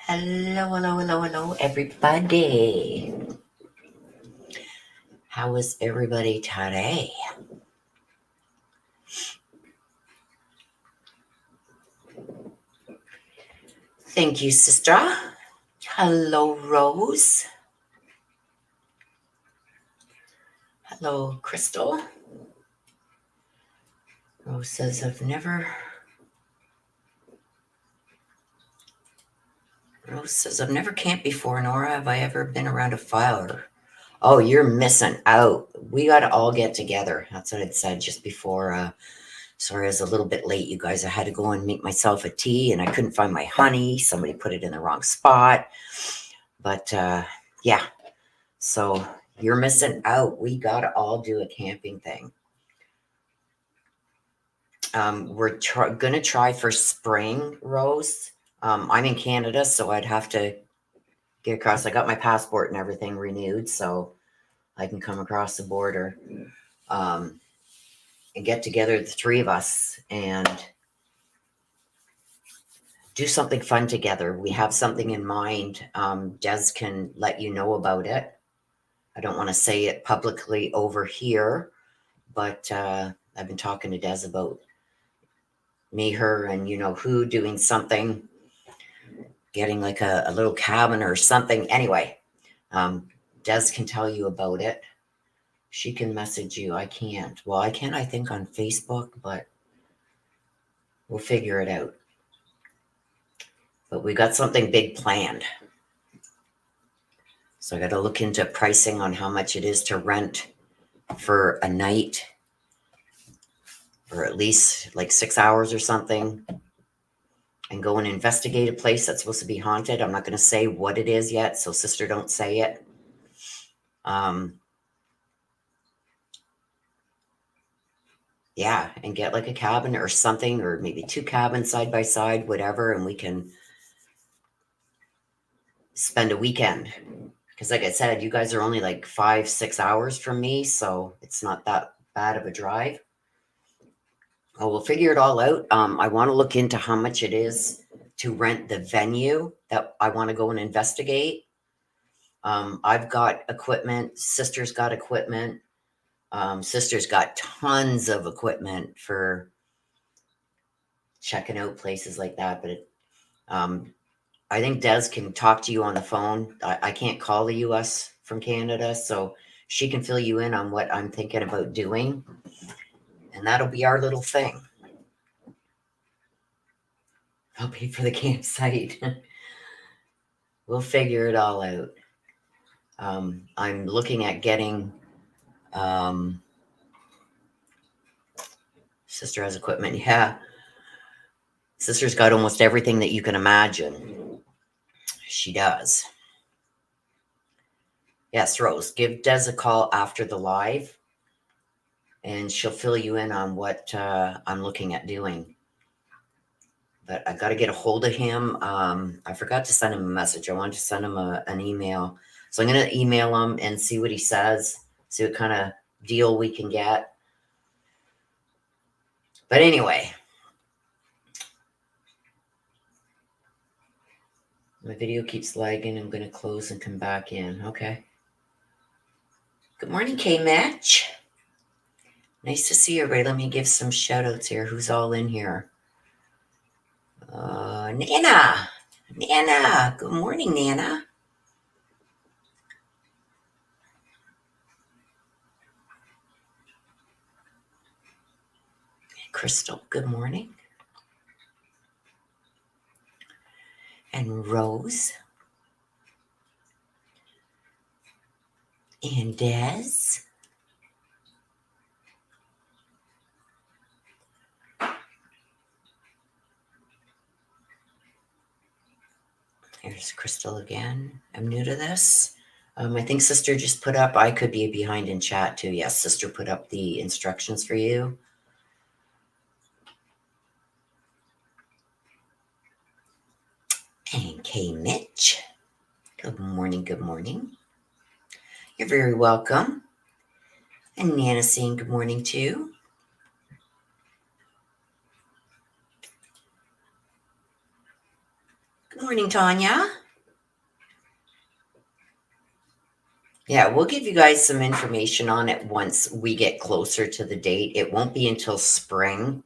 Hello, hello, hello, hello, everybody. How is everybody today? Thank you, sister. Hello, Rose. Hello, Crystal. Rose says, I've never camped before, nor have I ever been around a fire. Oh, you're missing out. We got to all get together. That's what I'd said just before. Sorry, I was a little bit late, you guys. I had to go and make myself a tea, and I couldn't find my honey. Somebody put it in the wrong spot. But yeah, so you're missing out. We got to all do a camping thing. We're going to try for spring, Rose. I'm in Canada, so I'd have to get across. I got my passport and everything renewed, so I can come across the border and get together, the three of us, and do something fun together. We have something in mind. Des can let you know about it. I don't want to say it publicly over here, but I've been talking to Des about me, her, and you know who doing something, getting like a little cabin or something. Anyway, Des can tell you about it. She can message you. I can't. Well, I can, I think, on Facebook, but we'll figure it out. But we got something big planned. So I got to look into pricing on how much it is to rent for a night, or at least like 6 hours or something, and go and investigate a place that's supposed to be haunted. I'm not going to say what it is yet, so sister, don't say it. Yeah, and get like a cabin or something, or maybe two cabins side by side, whatever, and we can spend a weekend. Because like I said, you guys are only like 5-6 hours from me, so it's not that bad of a drive. Oh, we'll figure it all out. I want to look into how much it is to rent the venue that I want to go and investigate. I've got equipment. Sister's got equipment. Sister's got tons of equipment for checking out places like that. But I think Des can talk to you on the phone. I can't call the US from Canada, so she can fill you in on what I'm thinking about doing. And that'll be our little thing. I'll pay for the campsite. We'll figure it all out. I'm looking at getting sister has equipment. Yeah. Sister's got almost everything that you can imagine. She does. Yes, Rose, give Des a call after the live, and she'll fill you in on what I'm looking at doing. But I got to get a hold of him. I forgot to send him a message. I wanted to send him an email. So I'm going to email him and see what he says, see what kind of deal we can get. But anyway, my video keeps lagging. I'm going to close and come back in. Okay. Good morning, K-Match. Nice to see you, everybody. Let me give some shout outs here. Who's all in here? Nana. Nana. Good morning, Nana. Crystal, good morning. And Rose. And Des. Here's Crystal again. I'm new to this. I think sister just put up, I could be behind in chat too. Yes, sister put up the instructions for you. And K Mitch. Good morning, good morning. You're very welcome. And Nana saying good morning too. Good Morning, Tanya. Yeah, we'll give you guys some information on it once we get closer to the date. It won't be until spring,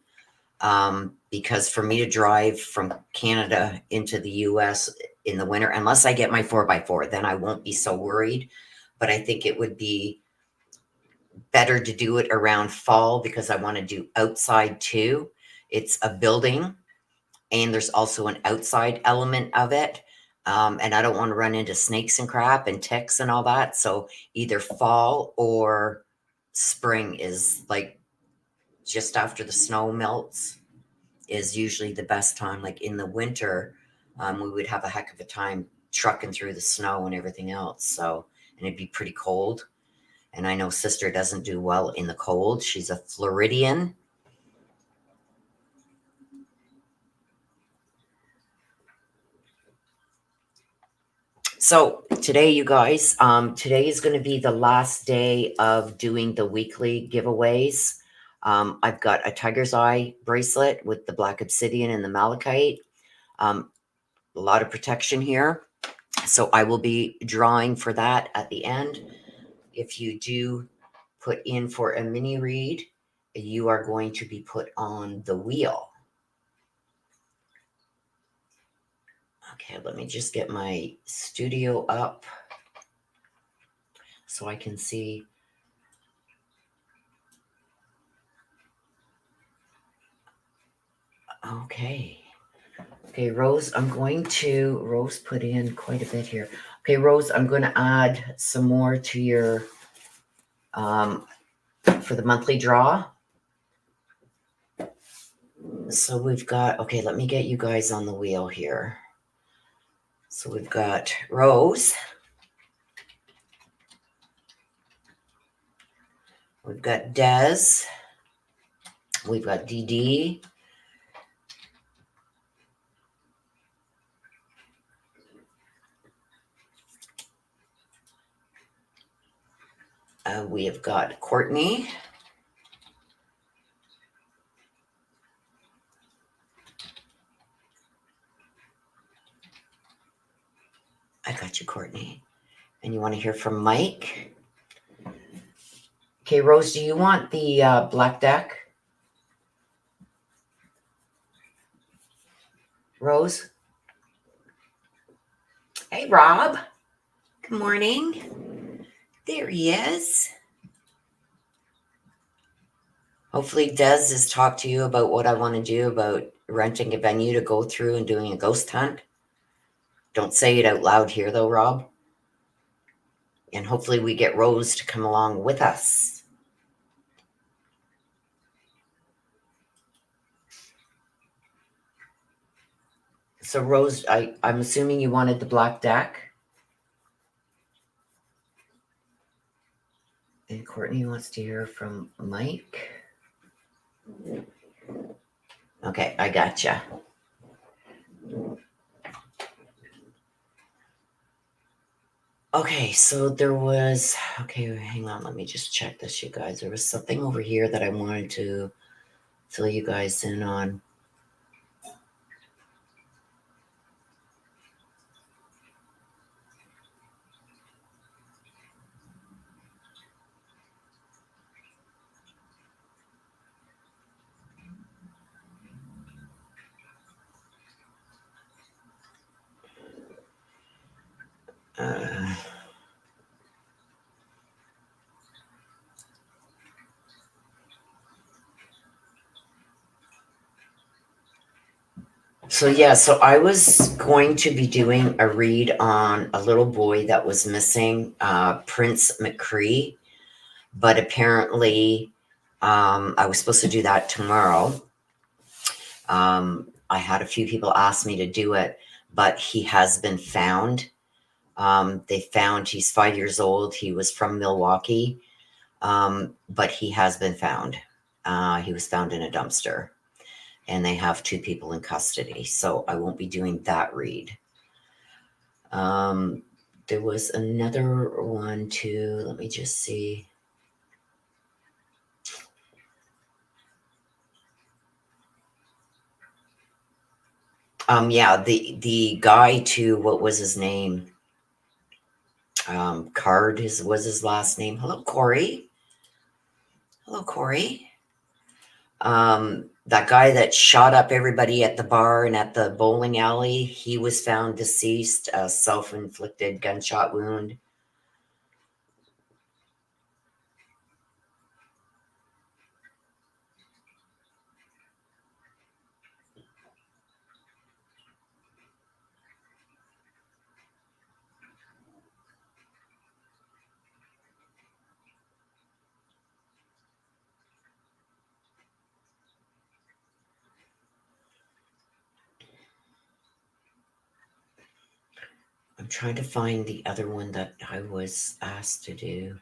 because for me to drive from Canada into the US in the winter, unless I get my 4x4, then I won't be so worried. But I think it would be better to do it around fall because I want to do outside too. It's a building and there's also an outside element of it. And I don't want to run into snakes and crap and ticks and all that. So either fall or spring is like just after the snow melts is usually the best time. Like in the winter, we would have a heck of a time trucking through the snow and everything else. So, and it'd be pretty cold. And I know sister doesn't do well in the cold. She's a Floridian. So today, you guys, today is going to be the last day of doing the weekly giveaways. I've got a tiger's eye bracelet with the black obsidian and the malachite. A lot of protection here. So I will be drawing for that at the end. If you do put in for a mini read, you are going to be put on the wheel. Okay, let me just get my studio up so I can see. Okay. Okay, Rose, Rose put in quite a bit here. Okay, Rose, I'm going to add some more to your, for the monthly draw. So we've got, okay, let me get you guys on the wheel here. So we've got Rose. We've got Des. We've got DD. We have got Courtney. I got you, Courtney. And you want to hear from Mike? Okay, Rose, do you want the black deck? Rose? Hey, Rob. Good morning. There he is. Hopefully Des has talked to you about what I want to do about renting a venue to go through and doing a ghost hunt. Don't say it out loud here, though, Rob. And hopefully we get Rose to come along with us. So, Rose, I'm assuming you wanted the black deck. And Courtney wants to hear from Mike. Okay, I gotcha. Okay, so there was, okay, hang on, let me just check this, you guys. There was something over here that I wanted to fill you guys in on. So yeah, so I was going to be doing a read on a little boy that was missing, Prince McCree, but apparently I was supposed to do that tomorrow. I had a few people ask me to do it, but he has been found. They found he's 5 years old. He was from Milwaukee, but he has been found. He was found in a dumpster. And they have 2 people in custody. So I won't be doing that read. There was another one too. Let me just see. Yeah, the guy too, what was his name? Card was his last name. Hello, Corey. Hello, Corey. That guy that shot up everybody at the bar and at the bowling alley, he was found deceased, a self-inflicted gunshot wound. I'm trying to find the other one that I was asked to do.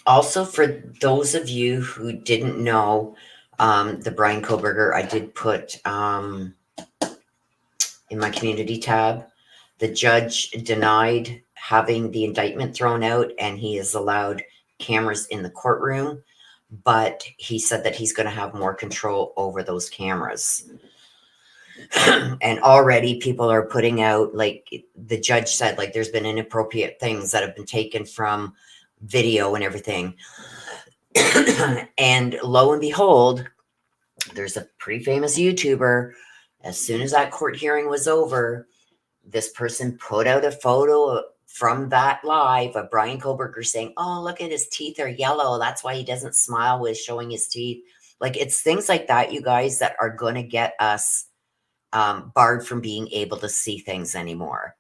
Also, for those of you who didn't know, the Brian Koberger, I did put in my community tab. The judge denied having the indictment thrown out, and he has allowed cameras in the courtroom, but he said that he's going to have more control over those cameras. And already people are putting out, like the judge said, like there's been inappropriate things that have been taken from video and everything. And lo and behold, there's a pretty famous YouTuber. As soon as that court hearing was over, this person put out a photo from that live of Brian Koberger saying, "Oh, look at his teeth are yellow. That's why he doesn't smile with showing his teeth." Like it's things like that, you guys, that are going to get us barred from being able to see things anymore.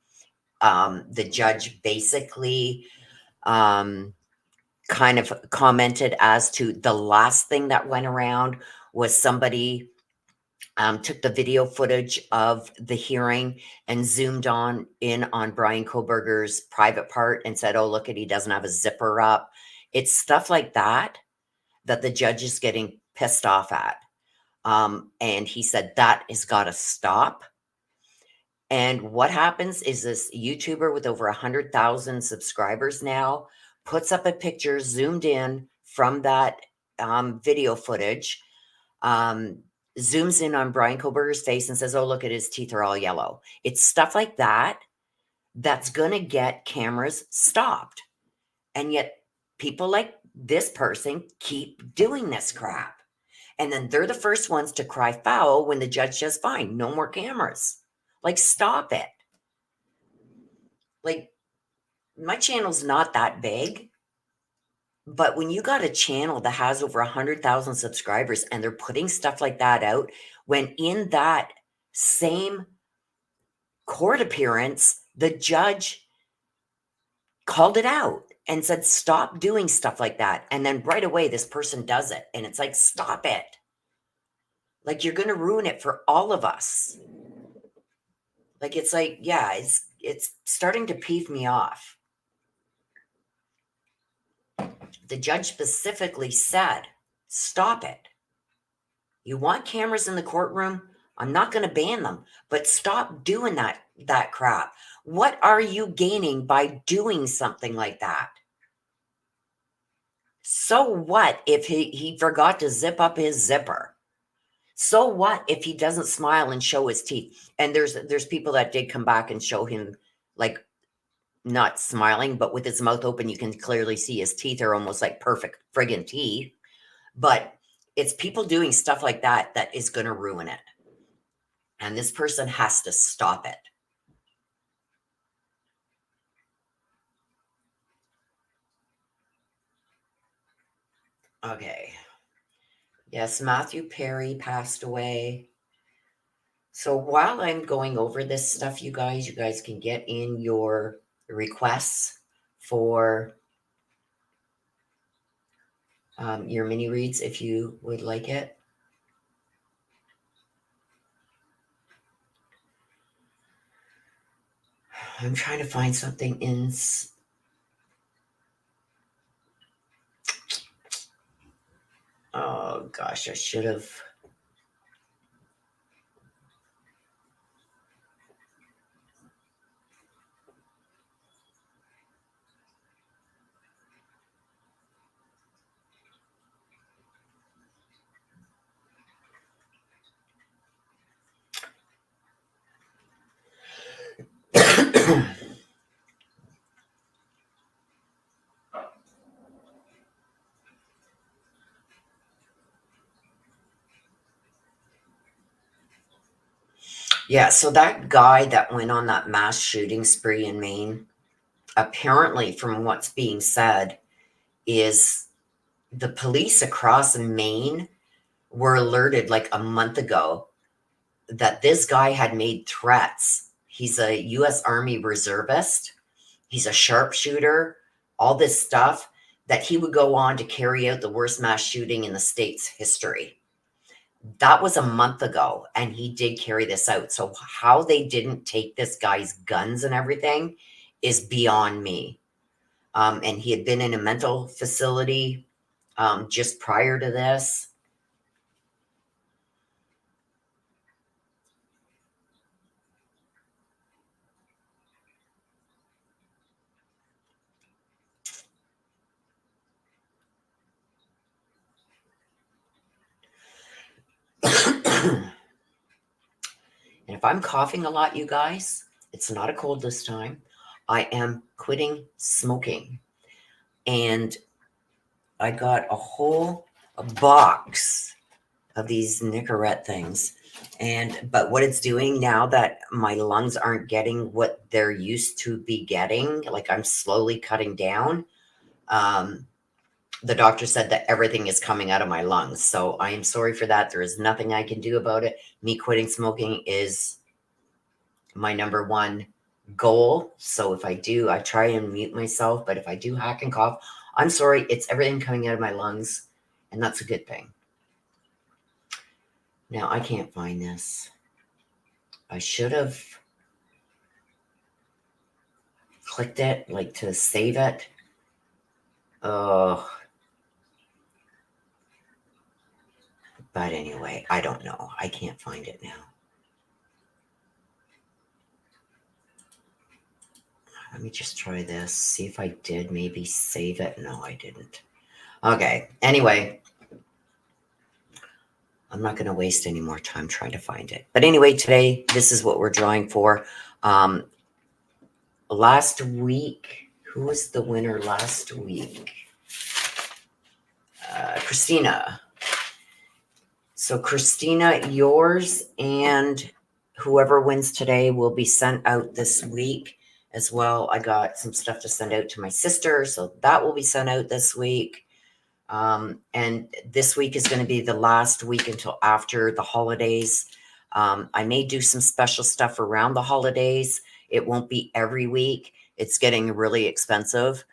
The judge basically kind of commented as to the last thing that went around was somebody took the video footage of the hearing and zoomed in on Brian Koberger's private part and said, "Oh, look at, he doesn't have a zipper up." It's stuff like that that the judge is getting pissed off at. And he said that has got to stop. And what happens is this YouTuber with over 100,000 subscribers now puts up a picture zoomed in from that video footage, zooms in on Brian Koberger's face and says, "Oh, look at his teeth are all yellow." It's stuff like that that's going to get cameras stopped. And yet people like this person keep doing this crap. And then they're the first ones to cry foul when the judge says, "Fine, no more cameras." Like, stop it. Like, my channel's not that big, but when you got a channel that has over 100,000 subscribers and they're putting stuff like that out, when in that same court appearance, the judge called it out and said, "Stop doing stuff like that." And then right away, this person does it. And it's like, stop it. Like, you're going to ruin it for all of us. Like, it's like, yeah, it's starting to peeve me off. The judge specifically said, "Stop it. You want cameras in the courtroom? I'm not going to ban them, but stop doing that crap." What are you gaining by doing something like that? So what if he forgot to zip up his zipper? So what if he doesn't smile and show his teeth? And there's people that did come back and show him, like, not smiling, but with his mouth open, you can clearly see his teeth are almost like perfect friggin' teeth. But it's people doing stuff like that that is going to ruin it. And this person has to stop it. Okay. Yes, Matthew Perry passed away. So while I'm going over this stuff, you guys can get in your requests for your mini reads if you would like it. I'm trying to find something in. Oh gosh, I should have. Yeah, so that guy that went on that mass shooting spree in Maine, apparently, from what's being said, is the police across Maine were alerted like a month ago that this guy had made threats. He's a U.S. Army reservist. He's a sharpshooter, all this stuff, that he would go on to carry out the worst mass shooting in the state's history. That was a month ago, and he did carry this out. So how they didn't take this guy's guns and everything is beyond me. And he had been in a mental facility just prior to this. And if I'm coughing a lot, you guys, it's not a cold this time. I am quitting smoking. And I got a whole box of these Nicorette things. But what it's doing now that my lungs aren't getting what they're used to be getting, like I'm slowly cutting down, the doctor said that everything is coming out of my lungs. So I am sorry for that. There is nothing I can do about it. Me quitting smoking is my number one goal. So if I do, I try and mute myself. But if I do hack and cough, I'm sorry. It's everything coming out of my lungs. And that's a good thing. Now, I can't find this. I should have clicked it, like to save it. Oh. But anyway, I don't know. I can't find it now. Let me just try this. See if I did maybe save it. No, I didn't. Okay. Anyway, I'm not going to waste any more time trying to find it. But anyway, today, this is what we're drawing for. Last week, who was the winner last week? Christina. So Christina, yours and whoever wins today will be sent out this week as well. I got some stuff to send out to my sister, so that will be sent out this week. And this week is going to be the last week until after the holidays. I may do some special stuff around the holidays. It won't be every week. It's getting really expensive.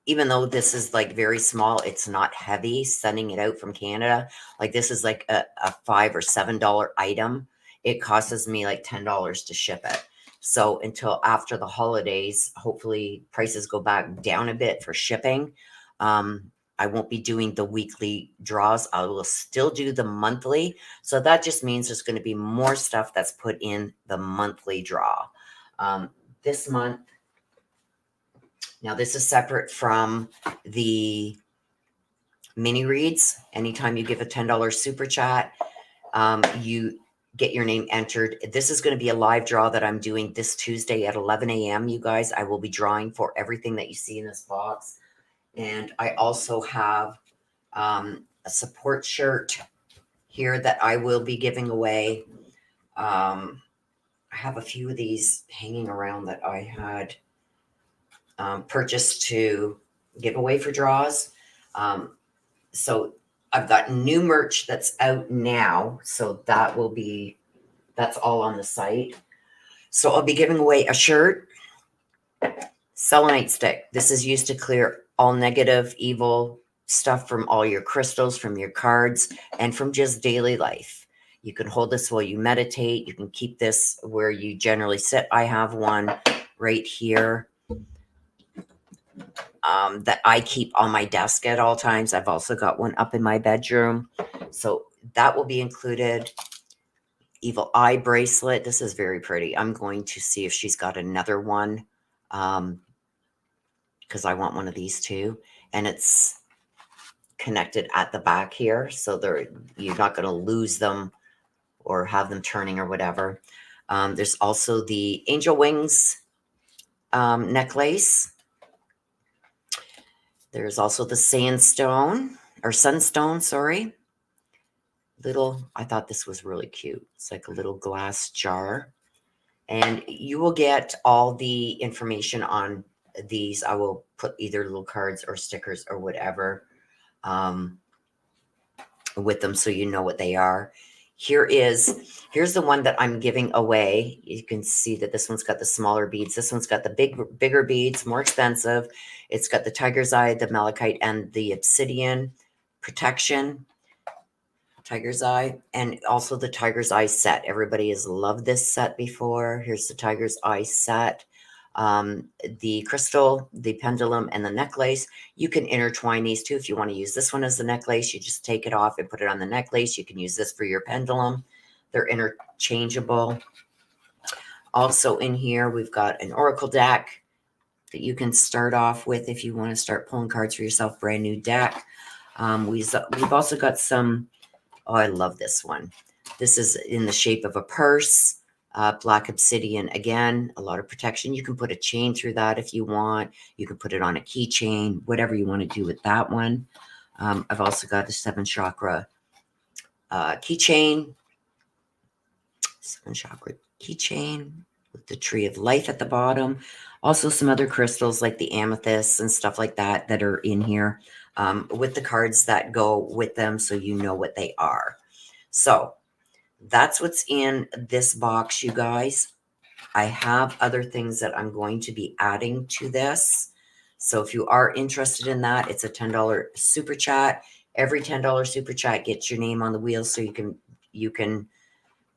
Even though this is like very small, it's not heavy sending it out from Canada. Like this is like a $5 or $7 item. It costs me like $10 to ship it. So until after the holidays, hopefully prices go back down a bit for shipping. I won't be doing the weekly draws. I will still do the monthly. So that just means there's going to be more stuff that's put in the monthly draw. This month, now this is separate from the mini reads. Anytime you give a $10 super chat, you get your name entered. This is going to be a live draw that I'm doing this Tuesday at 11 a.m. You guys, I will be drawing for everything that you see in this box. And I also have a support shirt here that I will be giving away. I have a few of these hanging around that I had purchased to give away for draws. So I've got new merch that's out now. So that's all on the site. So I'll be giving away a shirt, selenite stick. This is used to clear all negative, evil stuff from all your crystals, from your cards, and from just daily life. You can hold this while you meditate. You can keep this where you generally sit. I have one right here that I keep on my desk at all times. I've also got one up in my bedroom. So that will be included. Evil eye bracelet. This is very pretty. I'm going to see if she's got another one because I want one of these too. And it's connected at the back here. So you're not going to lose them or have them turning or whatever. There's also the angel wings necklace. There's also the sandstone or sunstone, sorry. I thought this was really cute. It's like a little glass jar. And you will get all the information on these. I will put either little cards or stickers or whatever with them so you know what they are. Here's the one that I'm giving away. You can see that this one's got the smaller beads. This one's got the bigger beads, more expensive. It's got the tiger's eye, the malachite, and the obsidian protection. Tiger's eye, and also the tiger's eye set. Everybody has loved this set before. Here's the tiger's eye set. The crystal, the pendulum, and the necklace. You can intertwine these two if you want to use this one as the necklace. You just take it off and put it on the necklace. You can use this for your pendulum. They're interchangeable. Also in here, we've got an oracle deck that you can start off with if you want to start pulling cards for yourself. Brand new deck. We've also got some. Oh, I love this one. This is in the shape of a purse. Black obsidian, again, a lot of protection. You can put a chain through that if you want. You can put it on a keychain, whatever you want to do with that one. I've also got a 7 chakra keychain. 7 chakra keychain with the tree of life at the bottom. Also some other crystals like the amethyst and stuff like that that are in here with the cards that go with them so you know what they are. So that's what's in this box, you guys. I have other things that I'm going to be adding to this. So if you are interested in that, it's a $10 super chat. Every $10 super chat gets your name on the wheel so you can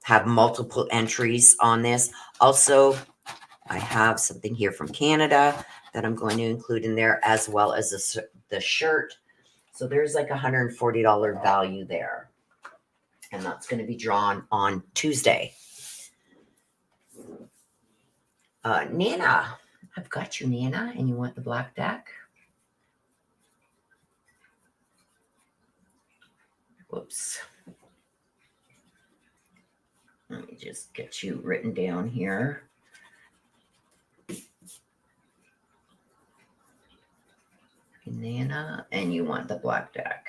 have multiple entries on this. Also, I have something here from Canada that I'm going to include in there, as well as the shirt. So there's like $140 value there. And that's going to be drawn on Tuesday. Nana, I've got you, Nana, and you want the black deck? Whoops. Let me just get you written down here. Nana, and you want the black deck.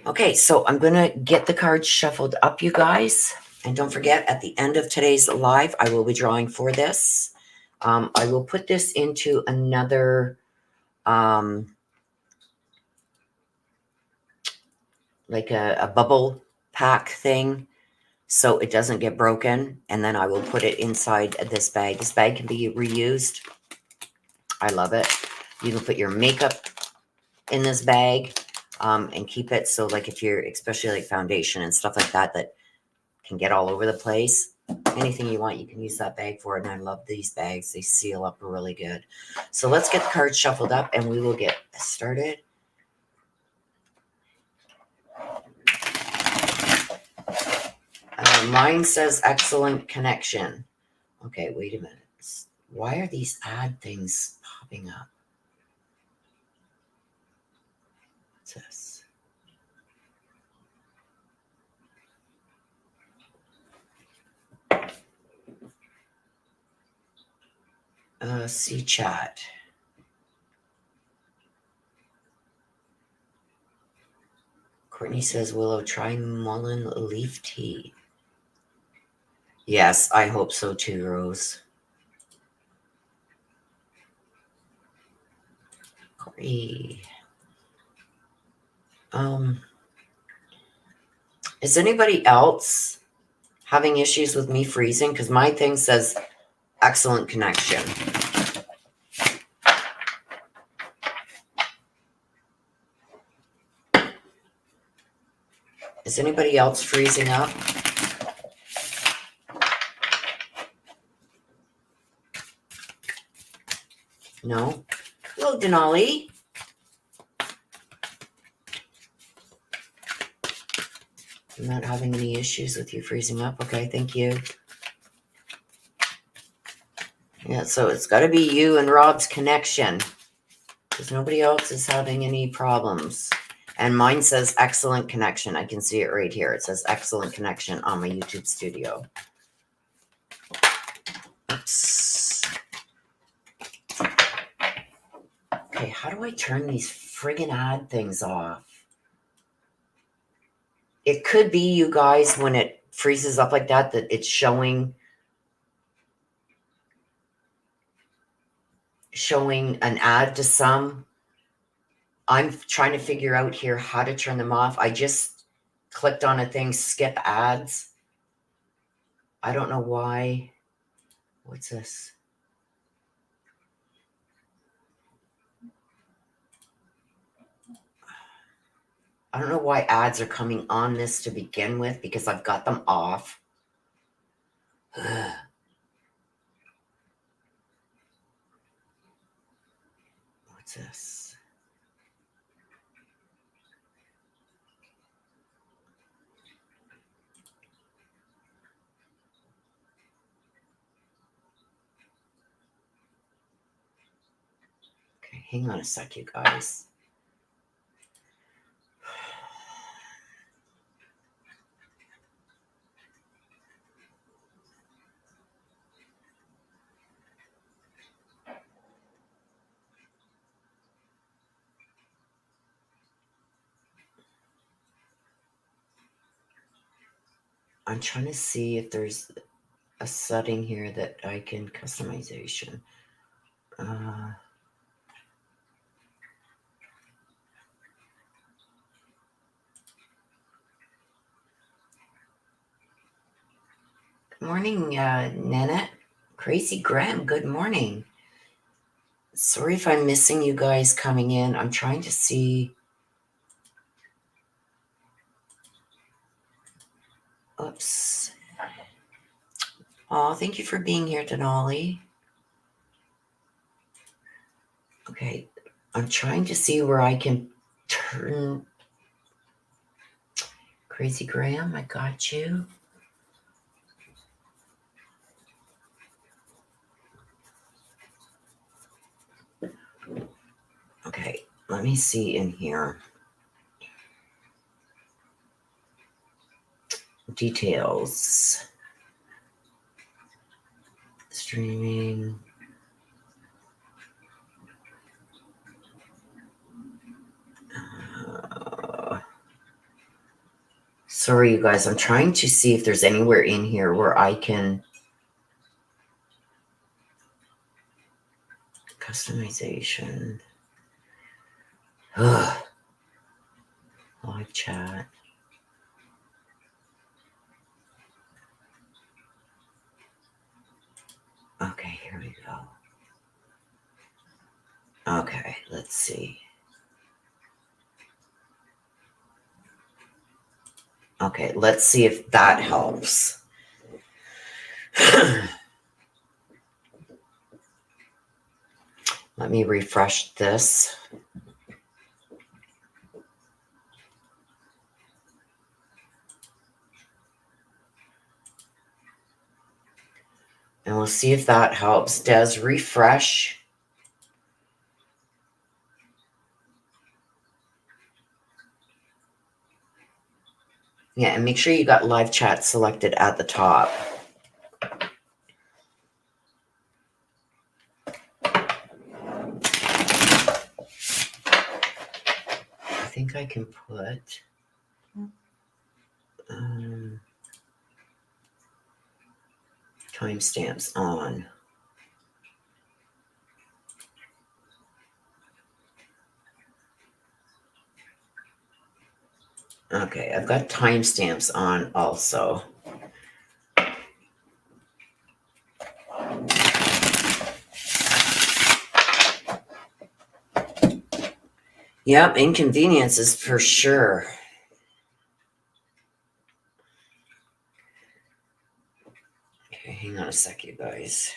Okay, so I'm going to get the cards shuffled up, you guys. And don't forget, at the end of today's live, I will be drawing for this. I will put this into another, like a bubble pack thing, so it doesn't get broken. And then I will put it inside this bag. This bag can be reused. I love it. You can put your makeup in this bag. And keep it so, like, if you're, especially like foundation and stuff like that, that can get all over the place. Anything you want, you can use that bag for. And I love these bags. They seal up really good. So let's get the cards shuffled up and we will get started. Mine says excellent connection. Okay, wait a minute. Why are these odd things popping up? What's this? See chat. Courtney says, Willow, try mullein leaf tea. Yes, I hope so too, Rose. Corey. Is anybody else having issues with me freezing? Because my thing says excellent connection. Is anybody else freezing up? No? Hello, Denali. I'm not having any issues with you freezing up. Okay, thank you. Yeah, so it's got to be you and Rob's connection, because nobody else is having any problems. And mine says excellent connection. I can see it right here. It says excellent connection on my YouTube studio. Oops. Okay, how do I turn these friggin' ad things off? It could be, you guys, when it freezes up like that it's showing an ad to some. I'm trying to figure out here how to turn them off. I just clicked on a thing, skip ads. I don't know why. What's this? I don't know why ads are coming on this to begin with, because I've got them off. What's this? Okay, hang on a sec, you guys. I'm trying to see if there's a setting here that I can customization. Good morning, Nanette. Crazy Graham, good morning. Sorry if I'm missing you guys coming in. I'm trying to see. Oops. Oh, thank you for being here, Denali. Okay, I'm trying to see where I can turn. Crazy Graham, I got you. Okay, let me see in here. Details. Streaming. Sorry, you guys. I'm trying to see if there's anywhere in here where I can customization. Ugh. Live chat. Okay, here we go. Okay, let's see. Okay, let's see if that helps. Let me refresh this. And we'll see if that helps. Does refresh. Yeah, and make sure you got live chat selected at the top. I think I can put timestamps on. Okay, I've got timestamps on also. Yep, inconveniences for sure. Okay, hang on a sec, you guys.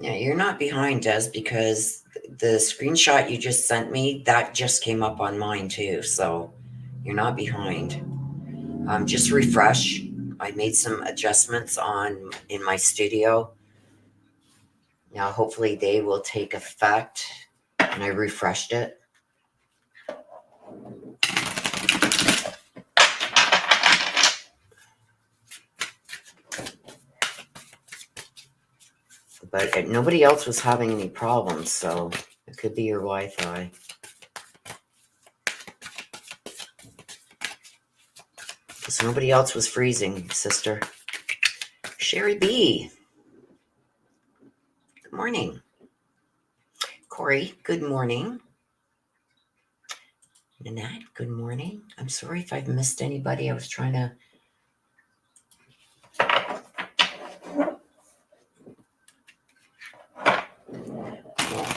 Yeah, you're not behind, Des, because the screenshot you just sent me, that just came up on mine too. So you're not behind. Just refresh. I made some adjustments in my studio. Now, hopefully they will take effect. And I refreshed it. But nobody else was having any problems, so it could be your Wi-Fi. Because nobody else was freezing, sister. Sherry B. Good morning. Corey, good morning. Nanette, good morning. I'm sorry if I've missed anybody. I was trying to...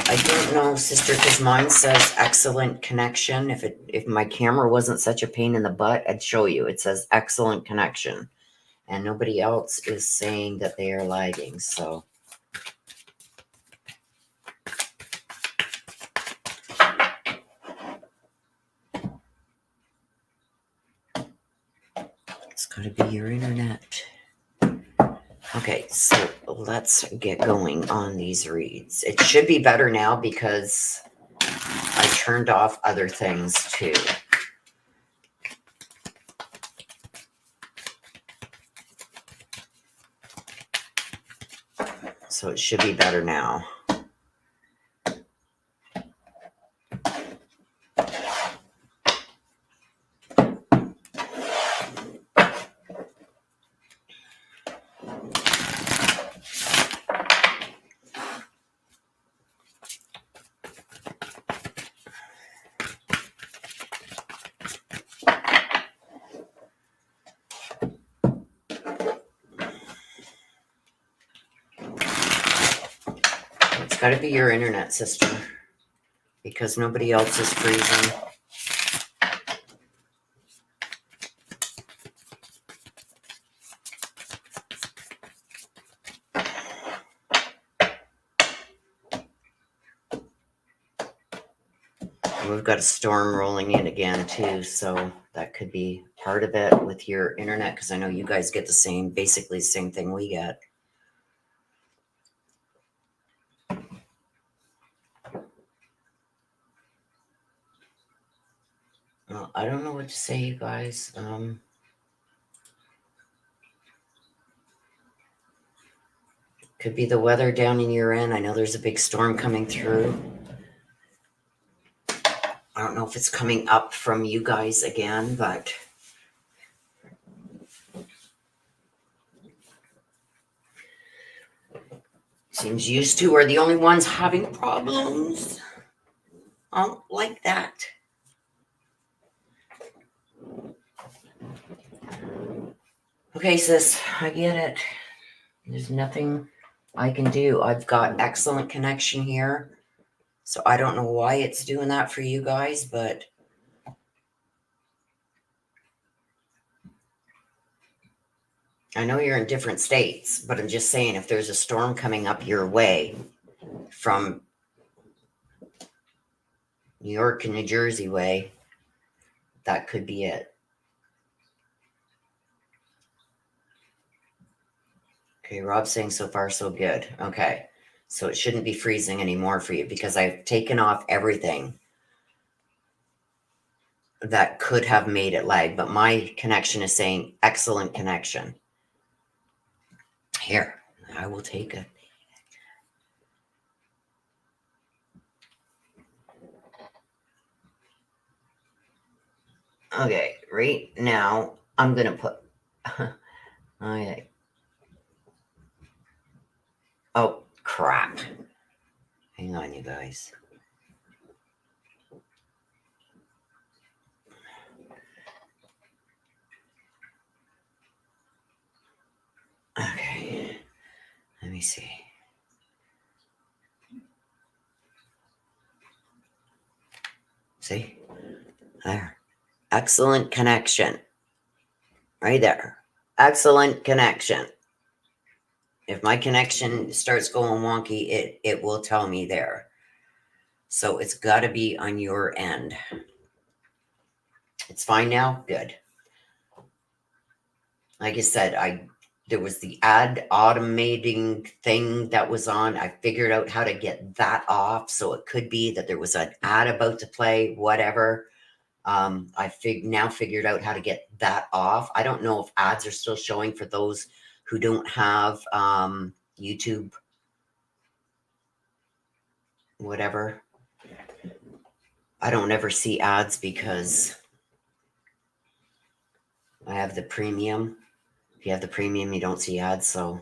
I don't know, sister, because mine says excellent connection. If my camera wasn't such a pain in the butt, I'd show you. It says excellent connection. And nobody else is saying that they are lagging, so... It's got to be your internet. Okay, so let's get going on these reads. It should be better now because I turned off other things too. So it should be better now. It's got to be your internet, sister, because nobody else is freezing. We've got a storm rolling in again too, so that could be part of it with your internet, because I know you guys get the same, basically the same thing we get. Well, I don't know what to say, you guys. Could be the weather down in your end. I know there's a big storm coming through. I don't know if it's coming up from you guys again, but seems used to are the only ones having problems. I don't like that. Okay, sis, I get it. There's nothing I can do. I've got excellent connection here. So I don't know why it's doing that for you guys, but I know you're in different states, but I'm just saying if there's a storm coming up your way from New York and New Jersey way, that could be it. Okay, Rob's saying so far so good. Okay, so it shouldn't be freezing anymore for you because I've taken off everything that could have made it lag, but my connection is saying excellent connection. Here, I will take it. Okay, right now I'm going to put... Okay. Oh, crap. Hang on, you guys. Okay, let me see. See? There. Excellent connection. Right there. Excellent connection. If my connection starts going wonky, it will tell me there. So it's got to be on your end. It's fine now? Good. like I said, there was the ad automating thing that was on. I figured out how to get that off. So it could be that there was an ad about to play, whatever. I now figured out how to get that off. I don't know if ads are still showing for those who don't have YouTube, whatever. I don't ever see ads because I have the premium. If you have the premium, you don't see ads. So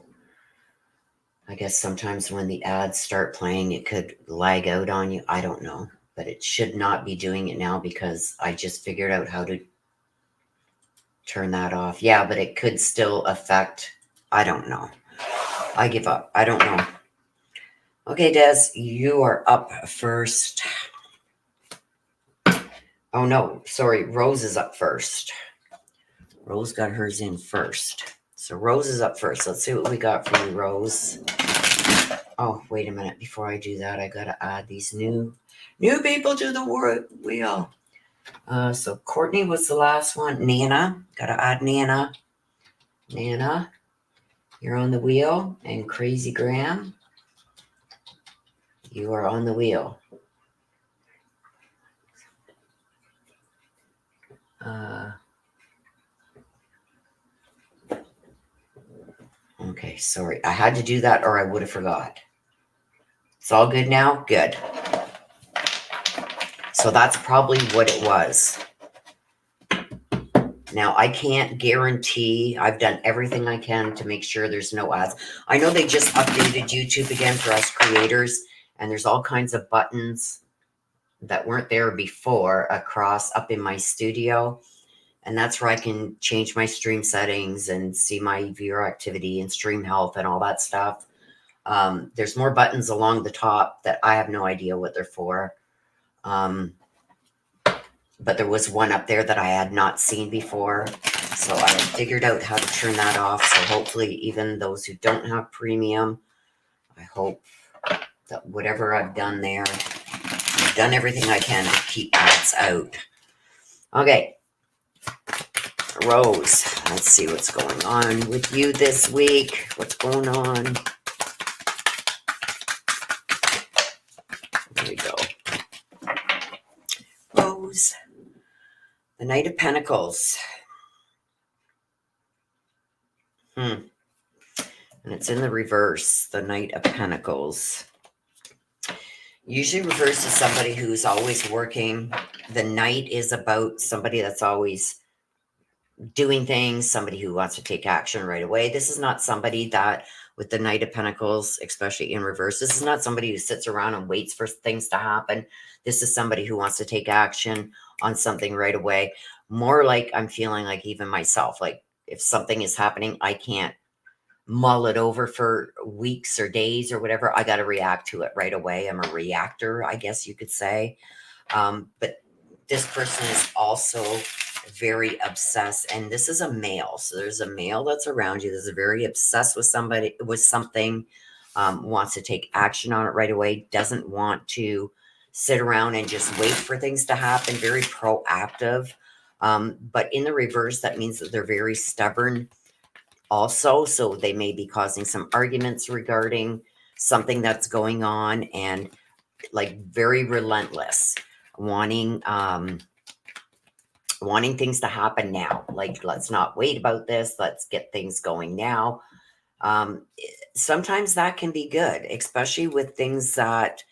I guess sometimes when the ads start playing, it could lag out on you. I don't know. But it should not be doing it now because I just figured out how to turn that off. Yeah, but it could still affect. I don't know. I give up. I don't know. Okay, Des, you are up first. Oh, no. Sorry. Rose is up first. Rose got hers in first. So Rose is up first. Let's see what we got for you, Rose. Oh, wait a minute. Before I do that, I got to add these new people to the wheel. So Courtney was the last one. Nana. Got to add Nana. Nana, you're on the wheel. And Crazy Graham, you are on the wheel. Okay, sorry. I had to do that or I would have forgot. It's all good now? Good. So that's probably what it was. Now, I can't guarantee. I've done everything I can to make sure there's no ads. I know they just updated YouTube again for us creators, and there's all kinds of buttons that weren't there before up in my studio. And that's where I can change my stream settings and see my viewer activity and stream health and all that stuff. There's more buttons along the top that I have no idea what they're for. But there was one up there that I had not seen before. So I figured out how to turn that off. So hopefully even those who don't have premium, I hope that whatever I've done there, I've done everything I can to keep ads out. Okay. Rose, let's see what's going on with you this week. What's going on? There we go. Rose, the Knight of Pentacles. And it's in the reverse, the Knight of Pentacles. Usually refers to somebody who's always working. The Knight is about somebody that's always doing things, somebody who wants to take action right away. This is not somebody that, with the Knight of Pentacles, especially in reverse, this is not somebody who sits around and waits for things to happen. This is somebody who wants to take action on something right away. More like I'm feeling like even myself, like if something is happening, I can't mull it over for weeks or days or whatever. I got to react to it right away. I'm a reactor, I guess you could say. But this person is also very obsessed, and this is a male. So there's a male that's around you that's very obsessed with something, wants to take action on it right away, doesn't want to sit around and just wait for things to happen, very proactive. But in the reverse, that means that they're very stubborn also. So they may be causing some arguments regarding something that's going on, and like very relentless, wanting things to happen now. Like, let's not wait about this. Let's get things going now. Sometimes that can be good, especially with things that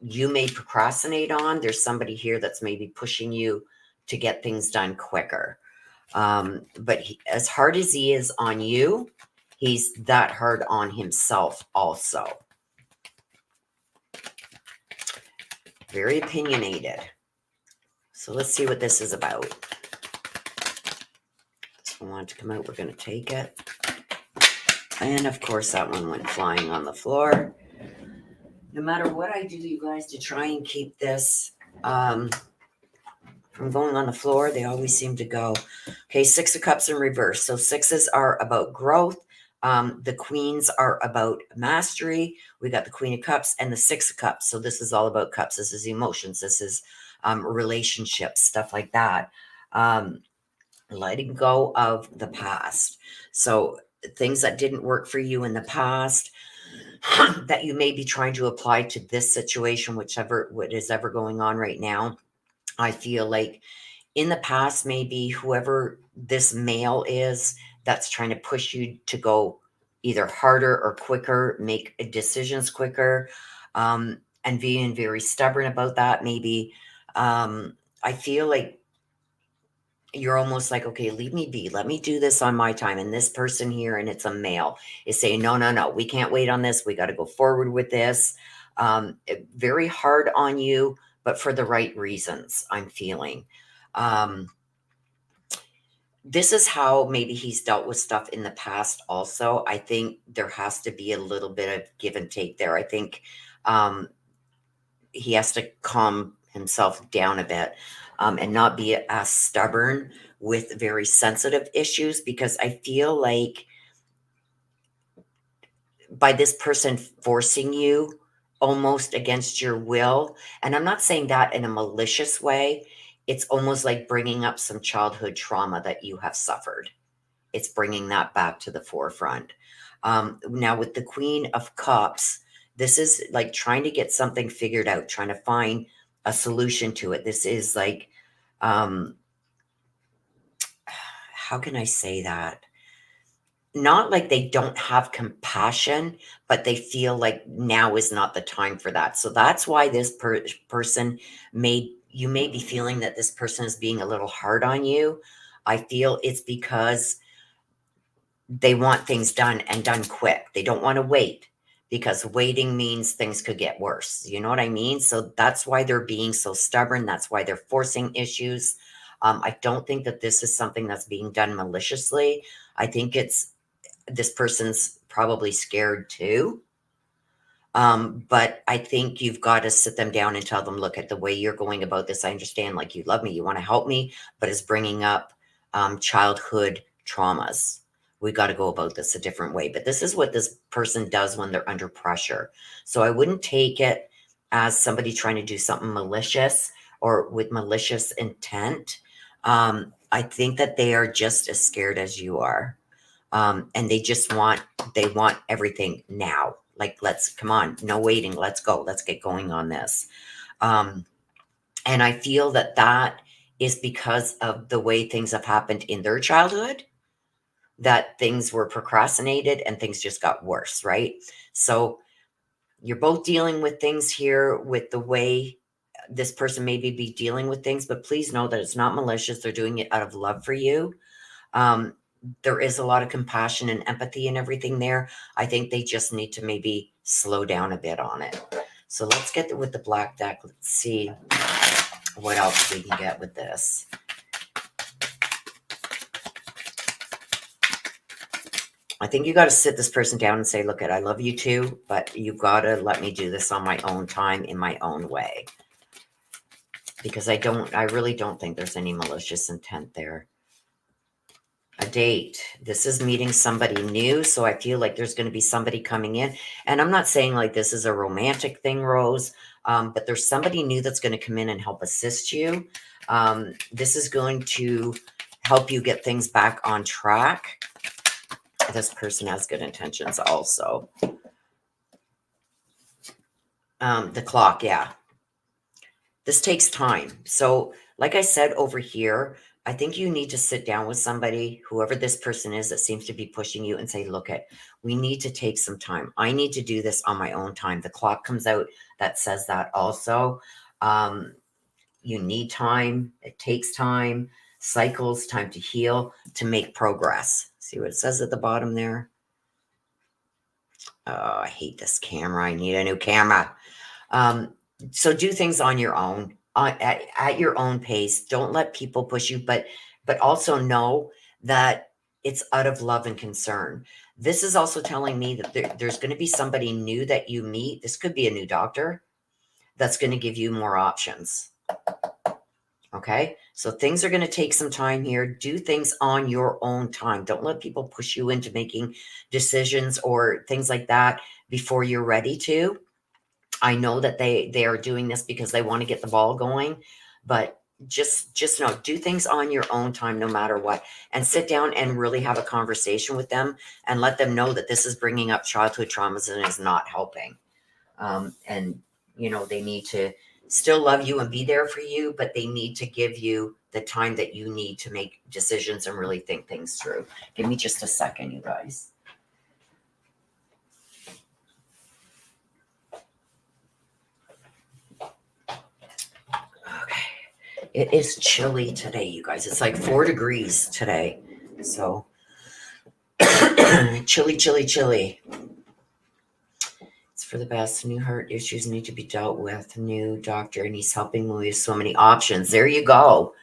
you may procrastinate on. There's somebody here that's maybe pushing you to get things done quicker. But as hard as he is on you, he's that hard on himself also. Very opinionated. So let's see what this is about. This one wanted to come out. We're going to take it. And of course, that one went flying on the floor. No matter what I do, you guys, to try and keep this from going on the floor, they always seem to go. Okay, Six of Cups in reverse. So sixes are about growth. The queens are about mastery. We got the Queen of Cups and the Six of Cups. So this is all about cups. This is emotions. This is relationships, stuff like that. letting go of the past. So things that didn't work for you in the past that you may be trying to apply to this situation, whichever what is ever going on right now. I feel like in the past, maybe whoever this male is that's trying to push you to go either harder or quicker, make decisions quicker, and being very stubborn about that, maybe. I feel like you're almost like, okay, leave me be. Let me do this on my time. And this person here, and it's a male, is saying, no, no, no, we can't wait on this. We got to go forward with this. Very hard on you, but for the right reasons, I'm feeling. Um, this is how maybe he's dealt with stuff in the past also. I think there has to be a little bit of give and take there. I think um, he has to calm himself down a bit, and not be as stubborn with very sensitive issues, because I feel like by this person forcing you almost against your will, and I'm not saying that in a malicious way, it's almost like bringing up some childhood trauma that you have suffered. It's bringing that back to the forefront. Now, with the Queen of Cups, this is like trying to get something figured out, trying to find a solution to it. This is like, um, how can I say that? Not like they don't have compassion, but they feel like now is not the time for that. So that's why this person you may be feeling that this person is being a little hard on you. I feel it's because they want things done and done quick. They don't want to wait, because waiting means things could get worse. You know what I mean? So that's why they're being so stubborn. That's why they're forcing issues. I don't think that this is something that's being done maliciously. I think it's this person's probably scared too. But I think you've got to sit them down and tell them, look, at the way you're going about this, I understand, like, you love me, you want to help me, but it's bringing up childhood traumas. We got to go about this a different way. But this is what this person does when they're under pressure. So I wouldn't take it as somebody trying to do something malicious or with malicious intent. I think that they are just as scared as you are. And they want everything now. Like, let's come on, no waiting, let's go, let's get going on this. Um, and I feel that that is because of the way things have happened in their childhood, that things were procrastinated and things just got worse, right? So you're both dealing with things here with the way this person maybe be dealing with things, but please know that it's not malicious. They're doing it out of love for you. Um, there is a lot of compassion and empathy and everything there. I think they just need to maybe slow down a bit on it. So let's get with the black deck. Let's see what else we can get with this. I think you got to sit this person down and say, look, I love you too, but you got to let me do this on my own time, in my own way. Because I really don't think there's any malicious intent there. A date. This is meeting somebody new. So I feel like there's going to be somebody coming in. And I'm not saying like this is a romantic thing, Rose, but there's somebody new that's going to come in and help assist you. This is going to help you get things back on track. This person has good intentions also. The clock, yeah. This takes time. So like I said over here, I think you need to sit down with somebody, whoever this person is that seems to be pushing you, and say, look, we need to take some time. I need to do this on my own time. The clock comes out that says that also. You need time. It takes time, cycles, time to heal, to make progress. See what it says at the bottom there? Oh, I hate this camera. I need a new camera. So do things on your own, at your own pace. Don't let people push you, but also know that it's out of love and concern. This is also telling me that there's going to be somebody new that you meet. This could be a new doctor that's going to give you more options. Okay, so things are going to take some time here. Do things on your own time. Don't let people push you into making decisions or things like that before you're ready to. I know that they are doing this because they want to get the ball going, but just know, do things on your own time, no matter what, and sit down and really have a conversation with them and let them know that this is bringing up childhood traumas and is not helping. And they need to still love you and be there for you, but they need to give you the time that you need to make decisions and really think things through. Give me just a second, you guys. Okay. It is chilly today, you guys. It's like 4 degrees today. So chilly, chilly, chilly. It's for the best. New heart issues need to be dealt with. New doctor, and he's helping me with so many options. There you go.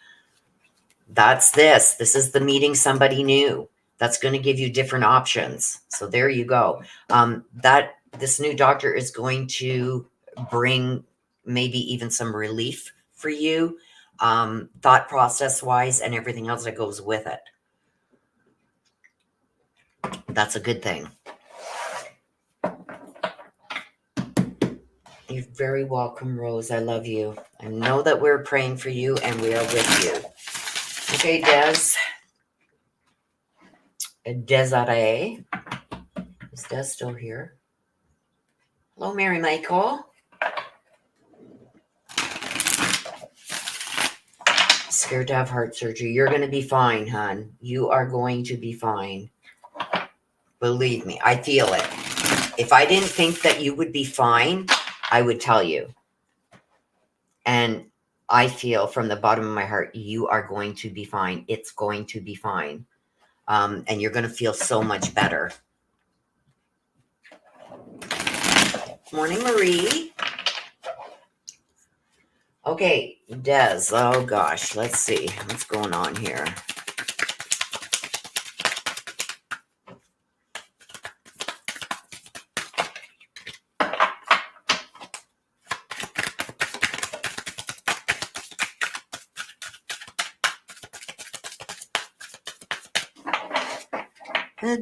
That's this. This is the meeting somebody new. That's going to give you different options. So there you go. That this new doctor is going to bring maybe even some relief for you, thought process wise, and everything else that goes with it. That's a good thing. You're very welcome, Rose. I love you. I know that we're praying for you and we are with you. Okay, Desiree. Is Des still here? Hello, Mary Michael. Scared to have heart surgery. You're going to be fine, hon. You are going to be fine. Believe me, I feel it. If I didn't think that you would be fine, I would tell you. And I feel from the bottom of my heart, you are going to be fine. It's going to be fine. And you're going to feel so much better. Morning, Marie. Okay, Des. Oh, gosh. Let's see. What's going on here?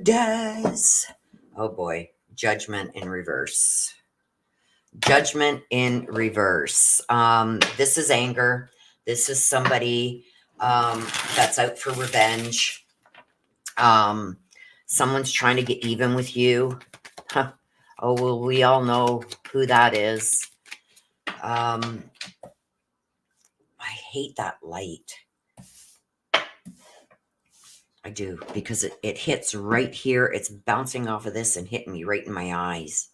Des. Oh, boy. Judgment in reverse. Judgment in reverse. This is anger. This is somebody that's out for revenge. Someone's trying to get even with you. Huh. Oh, well, we all know who that is. I hate that light. I do, because it hits right here. It's bouncing off of this and hitting me right in my eyes.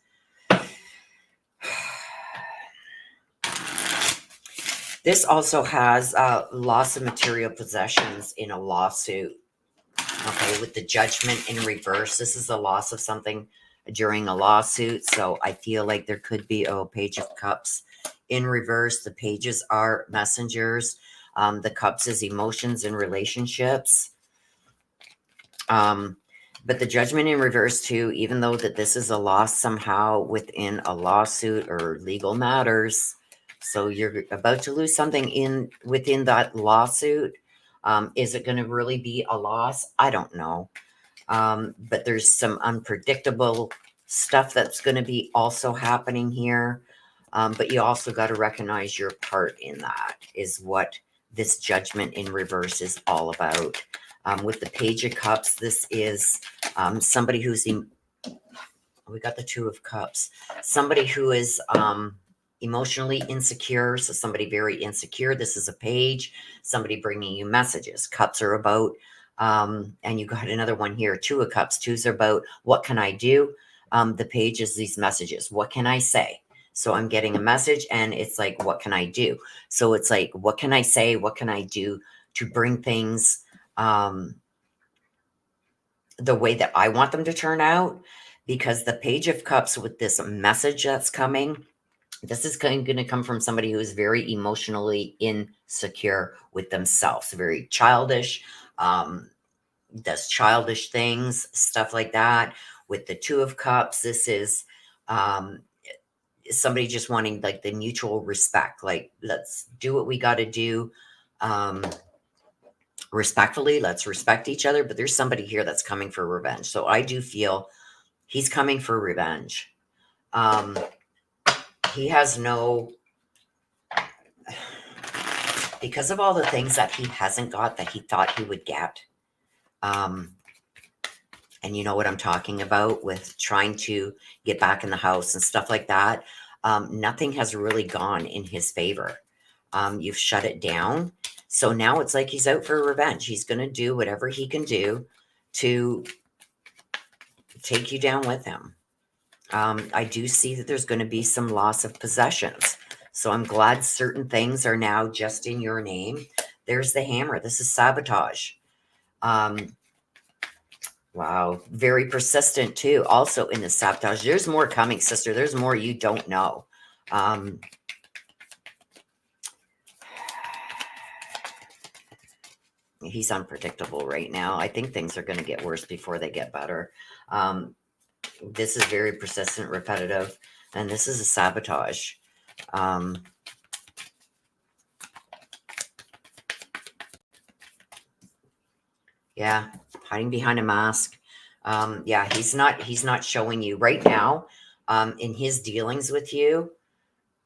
This also has loss of material possessions in a lawsuit. Okay, with the judgment in reverse, this is a loss of something during a lawsuit. So I feel like there could be, Page of Cups in reverse. The pages are messengers. The cups is emotions and relationships. But the judgment in reverse too, even though that this is a loss somehow within a lawsuit or legal matters. So you're about to lose something within that lawsuit. Is it going to really be a loss? I don't know. But there's some unpredictable stuff that's going to be also happening here. But you also got to recognize your part in that is what this judgment in reverse is all about. With the Page of Cups, this is somebody who's, we got the Two of Cups, somebody who is emotionally insecure. So somebody very insecure. This is a page, somebody bringing you messages. Cups are about, and you got another one here, Two of Cups. Twos are about, what can I do? The page is these messages. What can I say? So I'm getting a message and it's like, what can I do? So it's like, what can I say? What can I do to bring things the way that I want them to turn out? Because the Page of Cups with this message that's coming, this is going to come from somebody who is very emotionally insecure with themselves, very childish, does childish things, stuff like that. With the Two of Cups, this is somebody just wanting like the mutual respect, like let's do what we got to do respectfully, let's respect each other. But there's somebody here that's coming for revenge. So I do feel he's coming for revenge. He has no, because of all the things that he hasn't got that he thought he would get. And you know what I'm talking about with trying to get back in the house and stuff like that. Nothing has really gone in his favor. You've shut it down. So now it's like he's out for revenge. He's going to do whatever he can do to take you down with him. I do see that there's going to be some loss of possessions. So I'm glad certain things are now just in your name. There's the hammer. This is sabotage. Wow. Very persistent too. Also in the sabotage. There's more coming, sister. There's more you don't know. He's unpredictable right now. I think things are going to get worse before they get better. This is very persistent, repetitive, and this is a sabotage. Yeah, hiding behind a mask. Yeah, he's not showing you right now. In his dealings with you,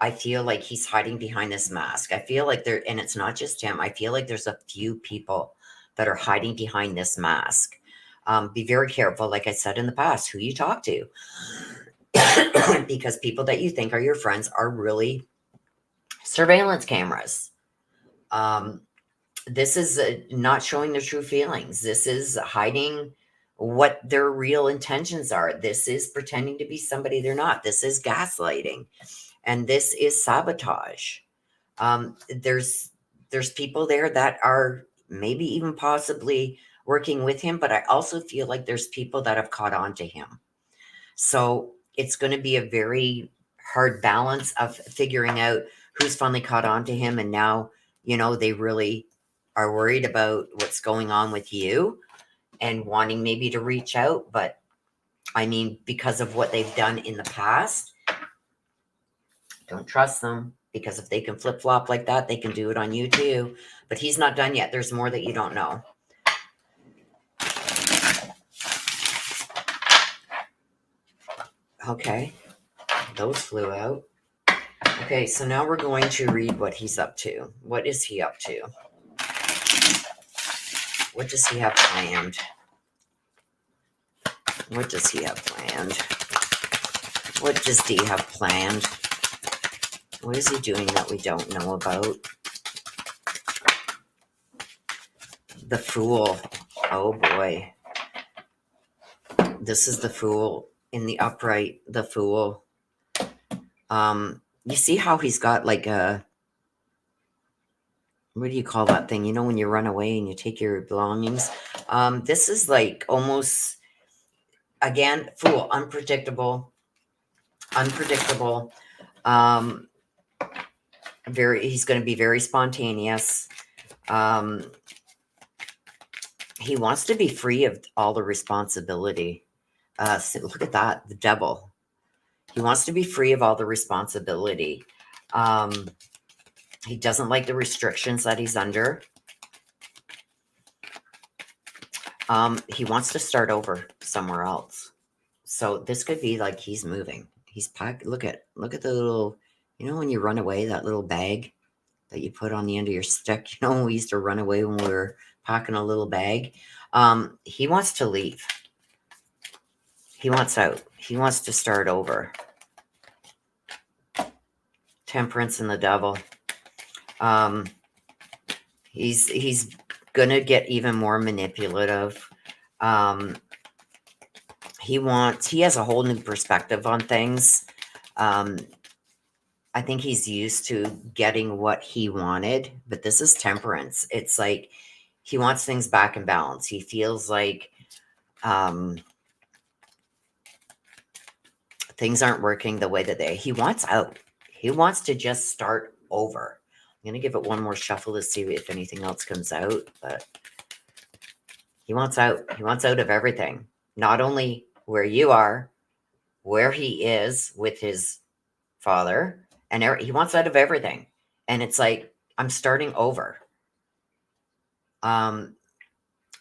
I feel like he's hiding behind this mask. I feel like and it's not just him. I feel like there's a few people that are hiding behind this mask. Be very careful, like I said in the past, who you talk to. Because people that you think are your friends are really surveillance cameras. This is not showing their true feelings. This is hiding what their real intentions are. This is pretending to be somebody they're not. This is gaslighting. And this is sabotage. There's people there that are maybe even possibly working with him, but I also feel like there's people that have caught on to him. So it's going to be a very hard balance of figuring out who's finally caught on to him. And now, they really are worried about what's going on with you and wanting maybe to reach out. But I mean, because of what they've done in the past, don't trust them, because if they can flip-flop like that, they can do it on you too. But he's not done yet. There's more that you don't know. Okay, those flew out. Okay, so now we're going to read what he's up to. What is he up to? What does he have planned? What does he have planned? What does D have planned? What is he doing that we don't know about? The Fool. Oh boy. This is the Fool in the upright. The Fool. You see how he's got like a, what do you call that thing? When you run away and you take your belongings. This is like almost, again, Fool, unpredictable. He's going to be very spontaneous. He wants to be free of all the responsibility. So look at that, the devil. He wants to be free of all the responsibility. He doesn't like the restrictions that he's under. He wants to start over somewhere else. So this could be like he's moving. He's packed. Look at the little, when you run away, that little bag that you put on the end of your stick. When we used to run away when we were packing a little bag. He wants to leave. He wants out. He wants to start over. Temperance and the devil. He's gonna get even more manipulative. He has a whole new perspective on things. I think he's used to getting what he wanted, but this is temperance. It's like he wants things back in balance. He feels like things aren't working the way that he wants out. He wants to just start over. I'm going to give it one more shuffle to see if anything else comes out, but he wants out. He wants out of everything. Not only where you are, where he is with his father, and he wants out of everything. And it's like, I'm starting over.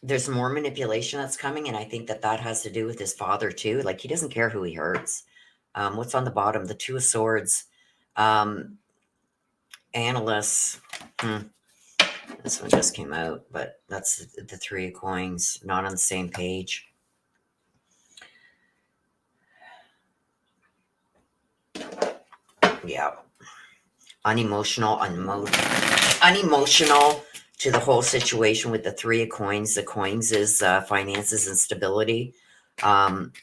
There's more manipulation that's coming, and I think that has to do with his father too. Like, he doesn't care who he hurts. What's on the bottom? The Two of Swords. Analysts. This one just came out, but that's the Three of Coins, not on the same page. Yeah. Unemotional to the whole situation with the Three of Coins. The coins is finances and stability.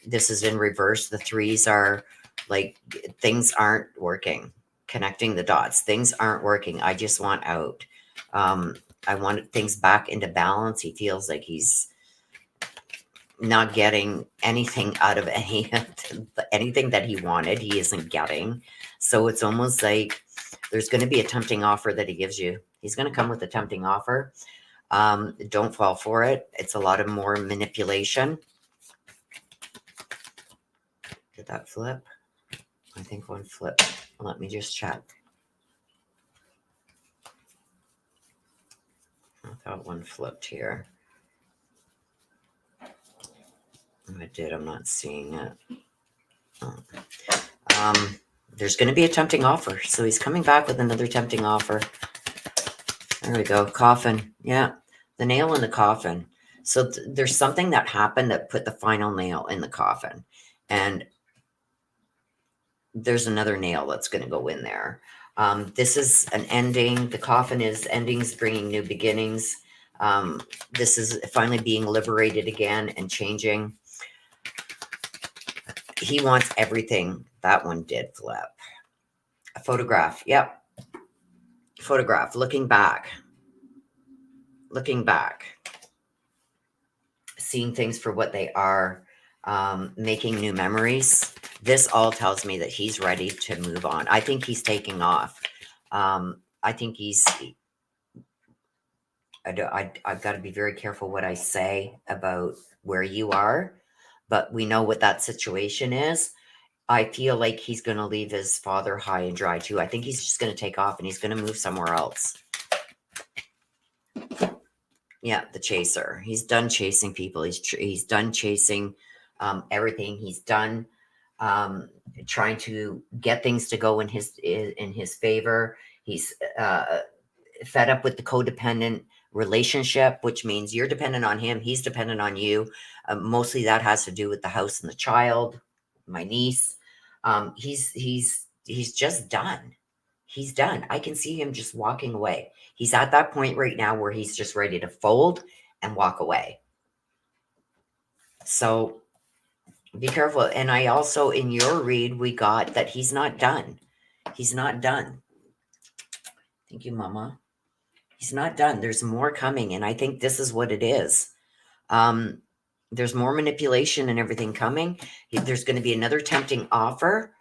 This is in reverse. The threes are like things aren't working. Connecting the dots. Things aren't working. I just want out. I want things back into balance. He feels like he's not getting anything out of anything that he wanted. He isn't getting. So it's almost like there's going to be a tempting offer that he gives you. He's going to come with a tempting offer. Don't fall for it. It's a lot of more manipulation. Did that flip? I think one flipped. Let me just check. I thought one flipped here. I did. I'm not seeing it. Oh. There's going to be a tempting offer. So he's coming back with another tempting offer. There we go. Coffin. Yeah. The nail in the coffin. So there's something that happened that put the final nail in the coffin. And there's another nail that's going to go in there. This is an ending. The coffin is endings, bringing new beginnings. This is finally being liberated again and changing. He wants everything. That one did flip. A photograph. Yep. Photograph. Looking back. Looking back. Seeing things for what they are. Making new memories. This all tells me that he's ready to move on. I think he's taking off. I think he's... I've got to be very careful what I say about where you are. But we know what that situation is. I feel like he's going to leave his father high and dry too. I think he's just going to take off and he's going to move somewhere else. Yeah, the chaser. He's done chasing people. He's done chasing everything. He's done trying to get things to go in his favor. He's fed up with the codependent relationship, which means you're dependent on him. He's dependent on you. Mostly that has to do with the house and the child, my niece. He's just done. He's done. I can see him just walking away. He's at that point right now where he's just ready to fold and walk away. So be careful. And I also, in your read, we got that he's not done. He's not done. Thank you, Mama. He's not done. There's more coming. And I think this is what it is. There's more manipulation and everything coming. There's going to be another tempting offer.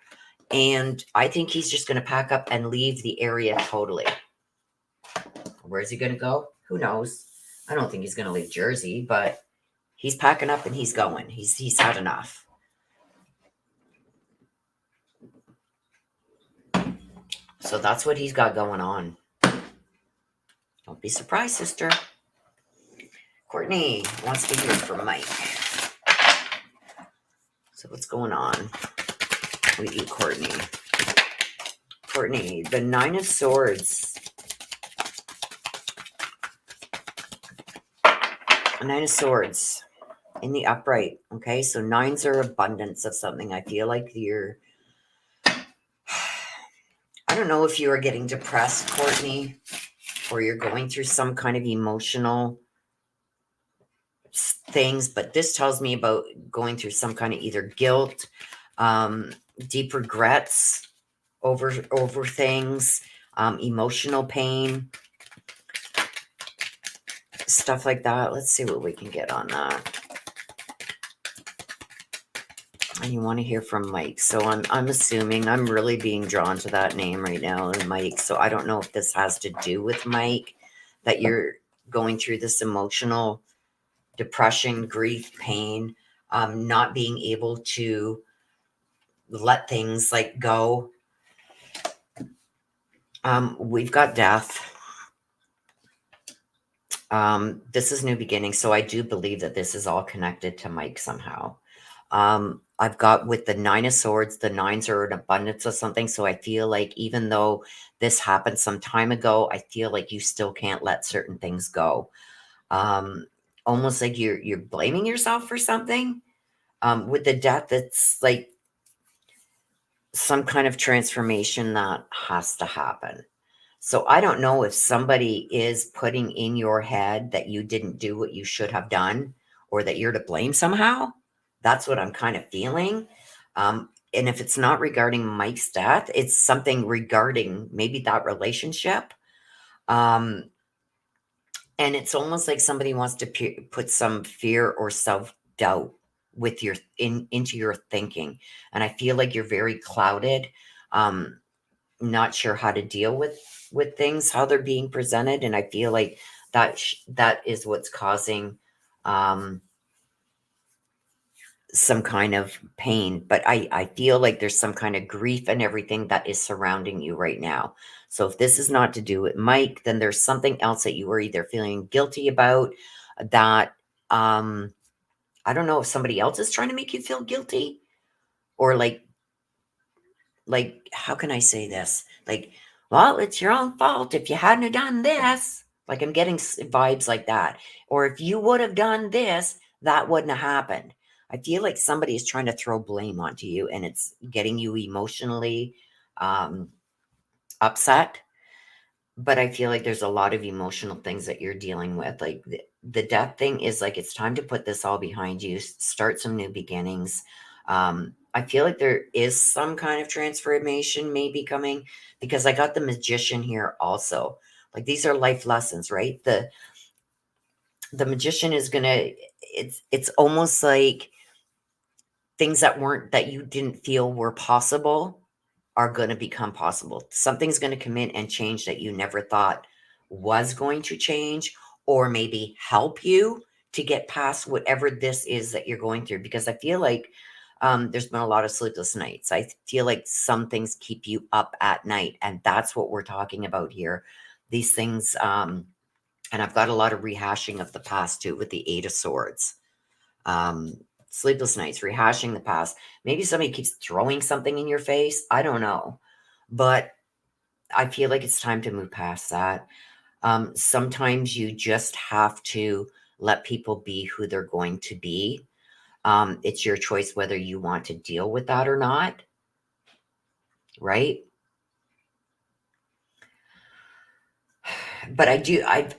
And I think he's just going to pack up and leave the area totally. Where's he going to go? Who knows? I don't think he's going to leave Jersey, but he's packing up and he's going. He's had enough. So that's what he's got going on. Don't be surprised, sister. Courtney wants to hear from Mike. So what's going on? We eat Courtney. Courtney, the Nine of Swords. Nine of Swords in the upright. Okay, so nines are abundance of something. I feel like you're... I don't know if you are getting depressed, Courtney, or you're going through some kind of emotional things, but this tells me about going through some kind of either guilt, deep regrets over things, emotional pain, stuff like that. Let's see what we can get on that. And you want to hear from Mike. So I'm assuming, I'm really being drawn to that name right now, Mike. So I don't know if this has to do with Mike, that you're going through this emotional depression, grief, pain, not being able to let things like go. We've got death. This is new beginning. So I do believe that this is all connected to Mike somehow. I've got with the Nine of Swords, the nines are an abundance of something. So I feel like even though this happened some time ago, I feel like you still can't let certain things go. Um, Almost like you're blaming yourself for something. With the death, it's like some kind of transformation that has to happen. So I don't know if somebody is putting in your head that you didn't do what you should have done or that you're to blame somehow. That's what I'm kind of feeling. And if it's not regarding Mike's death, it's something regarding maybe that relationship. Um, and it's almost like somebody wants to put some fear or self-doubt with your into your thinking. And I feel like you're very clouded. Um, not sure how to deal with things, how they're being presented, and I feel like that is what's causing um some kind of pain. But I feel like there's some kind of grief and everything that is surrounding you right now. So if this is not to do with Mike, then there's something else that you are either feeling guilty about, that I don't know if somebody else is trying to make you feel guilty, or like how can I say this? Like, well, it's your own fault if you hadn't have done this. Like I'm getting vibes like that. Or if you would have done this, that wouldn't have happened. I feel like somebody is trying to throw blame onto you, and it's getting you emotionally um, upset. But I feel like there's a lot of emotional things that you're dealing with. Like the death thing is like, it's time to put this all behind you, start some new beginnings. I feel like there is some kind of transformation maybe coming, because I got the Magician here also. Like these are life lessons, right? The Magician is gonna, it's almost like things that you didn't feel were possible are going to become possible. Something's going to come in and change that you never thought was going to change, or maybe help you to get past whatever this is that you're going through. Because I feel like there's been a lot of sleepless nights. I feel like some things keep you up at night, and that's what we're talking about here. These things, and I've got a lot of rehashing of the past too with the Eight of Swords. Um, Sleepless nights, rehashing the past. Maybe somebody keeps throwing something in your face. I don't know. But I feel like it's time to move past that. Sometimes you just have to let people be who they're going to be. It's your choice whether you want to deal with that or not, right? But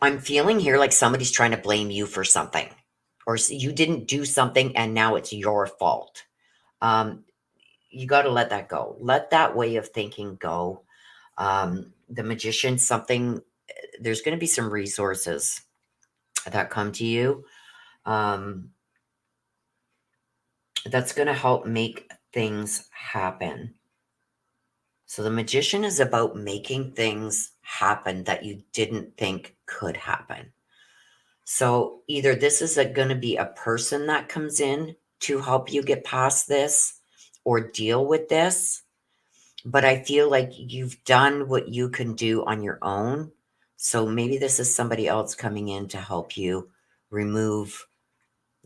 I'm feeling here like somebody's trying to blame you for something, or you didn't do something and now it's your fault. Um, you got to let that go. Let that way of thinking go. The Magician, something, there's going to be some resources that come to you, um, that's going to help make things happen. So the Magician is about making things happen that you didn't think could happen. So either this is going to be a person that comes in to help you get past this or deal with this. But I feel like you've done what you can do on your own. So maybe this is somebody else coming in to help you remove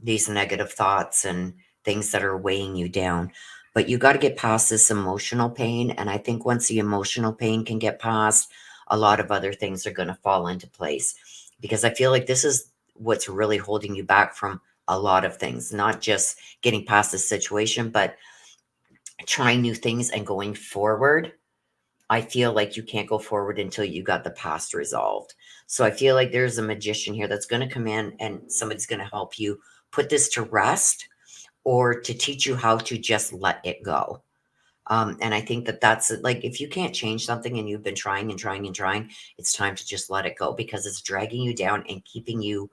these negative thoughts and things that are weighing you down. But you got to get past this emotional pain. And I think once the emotional pain can get past, a lot of other things are going to fall into place. Because I feel like this is what's really holding you back from a lot of things, not just getting past the situation, but trying new things and going forward. I feel like you can't go forward until you got the past resolved. So I feel like there's a Magician here that's going to come in and somebody's going to help you put this to rest, or to teach you how to just let it go. And I think that that's like, if you can't change something and you've been trying and trying and trying, it's time to just let it go, because it's dragging you down and keeping you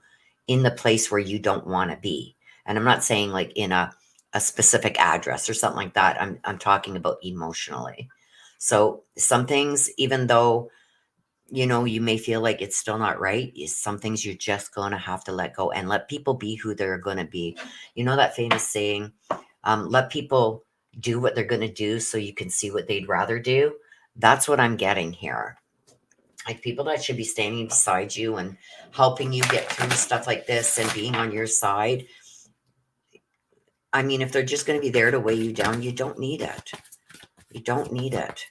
in the place where you don't want to be. And I'm not saying like in a specific address or something like that. I'm talking about emotionally. So some things, even though you may feel like it's still not right, some things you're just going to have to let go and let people be who they're going to be. You know that famous saying, let people do what they're going to do so you can see what they'd rather do. That's what I'm getting here. Like people that should be standing beside you and helping you get through stuff like this and being on your side, I mean, if they're just going to be there to weigh you down, you don't need it. You don't need it.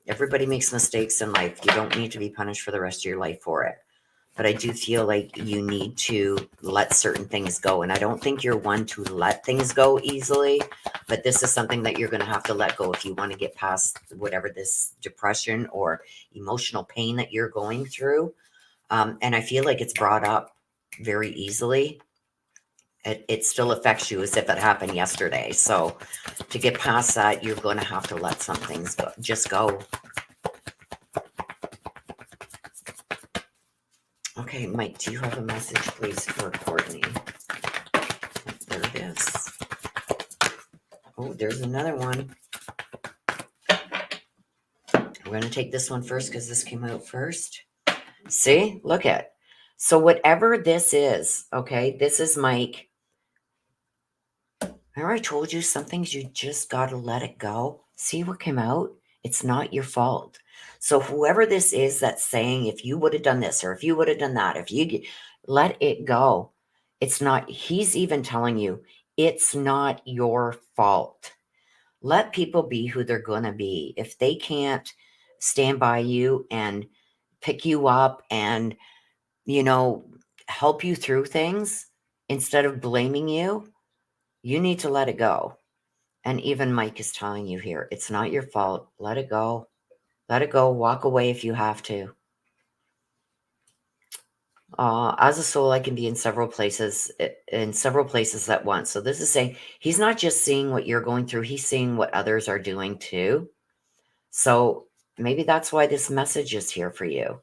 Everybody makes mistakes in life. You don't need to be punished for the rest of your life for it. But I do feel like you need to let certain things go. And I don't think you're one to let things go easily. But this is something that you're going to have to let go if you want to get past whatever this depression or emotional pain that you're going through. And I feel like it's brought up very easily. It still affects you as if it happened yesterday. So to get past that, you're going to have to let some things go. Just go. Okay, Mike, do you have a message, please, for Courtney? There it is. Oh, there's another one. We're going to take this one first because this came out first. See? Look at. So whatever this is, okay, this is Mike. Remember I told you some things you just got to let it go? See what came out? It's not your fault. So whoever this is that's saying, if you would have done this or if you would have done that, if you let it go, it's not, he's even telling you, it's not your fault. Let people be who they're going to be. If they can't stand by you and pick you up and, help you through things instead of blaming you, you need to let it go. And even Mike is telling you here, it's not your fault. Let it go. Let it go. Walk away if you have to. As a soul, I can be in several places at once. So this is saying he's not just seeing what you're going through. He's seeing what others are doing too. So maybe that's why this message is here for you.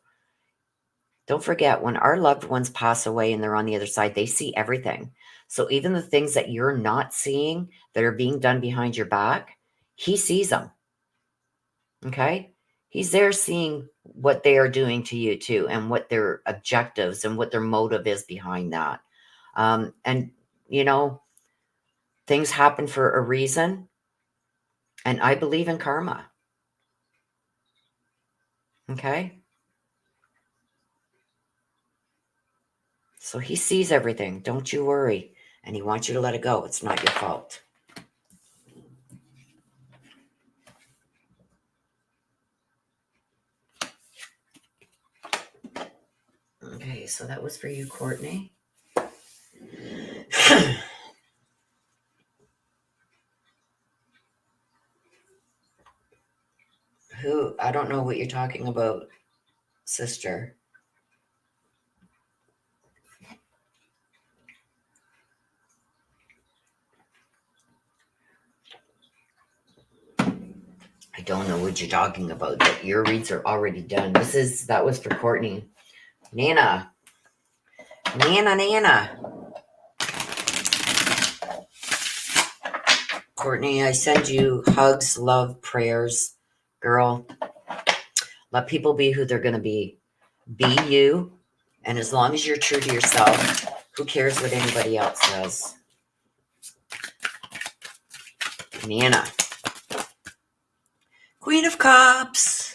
Don't forget, when our loved ones pass away and they're on the other side, they see everything. So even the things that you're not seeing that are being done behind your back, he sees them. Okay? He's there seeing what they are doing to you too, and what their objectives and what their motive is behind that. And, things happen for a reason. And I believe in karma. Okay? So he sees everything. Don't you worry. And he wants you to let it go. It's not your fault. Okay, so that was for you, Courtney. I don't know what you're talking about, sister. I don't know what you're talking about, but your reads are already done. That was for Courtney. Nana. Courtney, I send you hugs, love, prayers. Girl, let people be who they're going to be. Be you. And as long as you're true to yourself, who cares what anybody else says? Nana. Queen of Cups.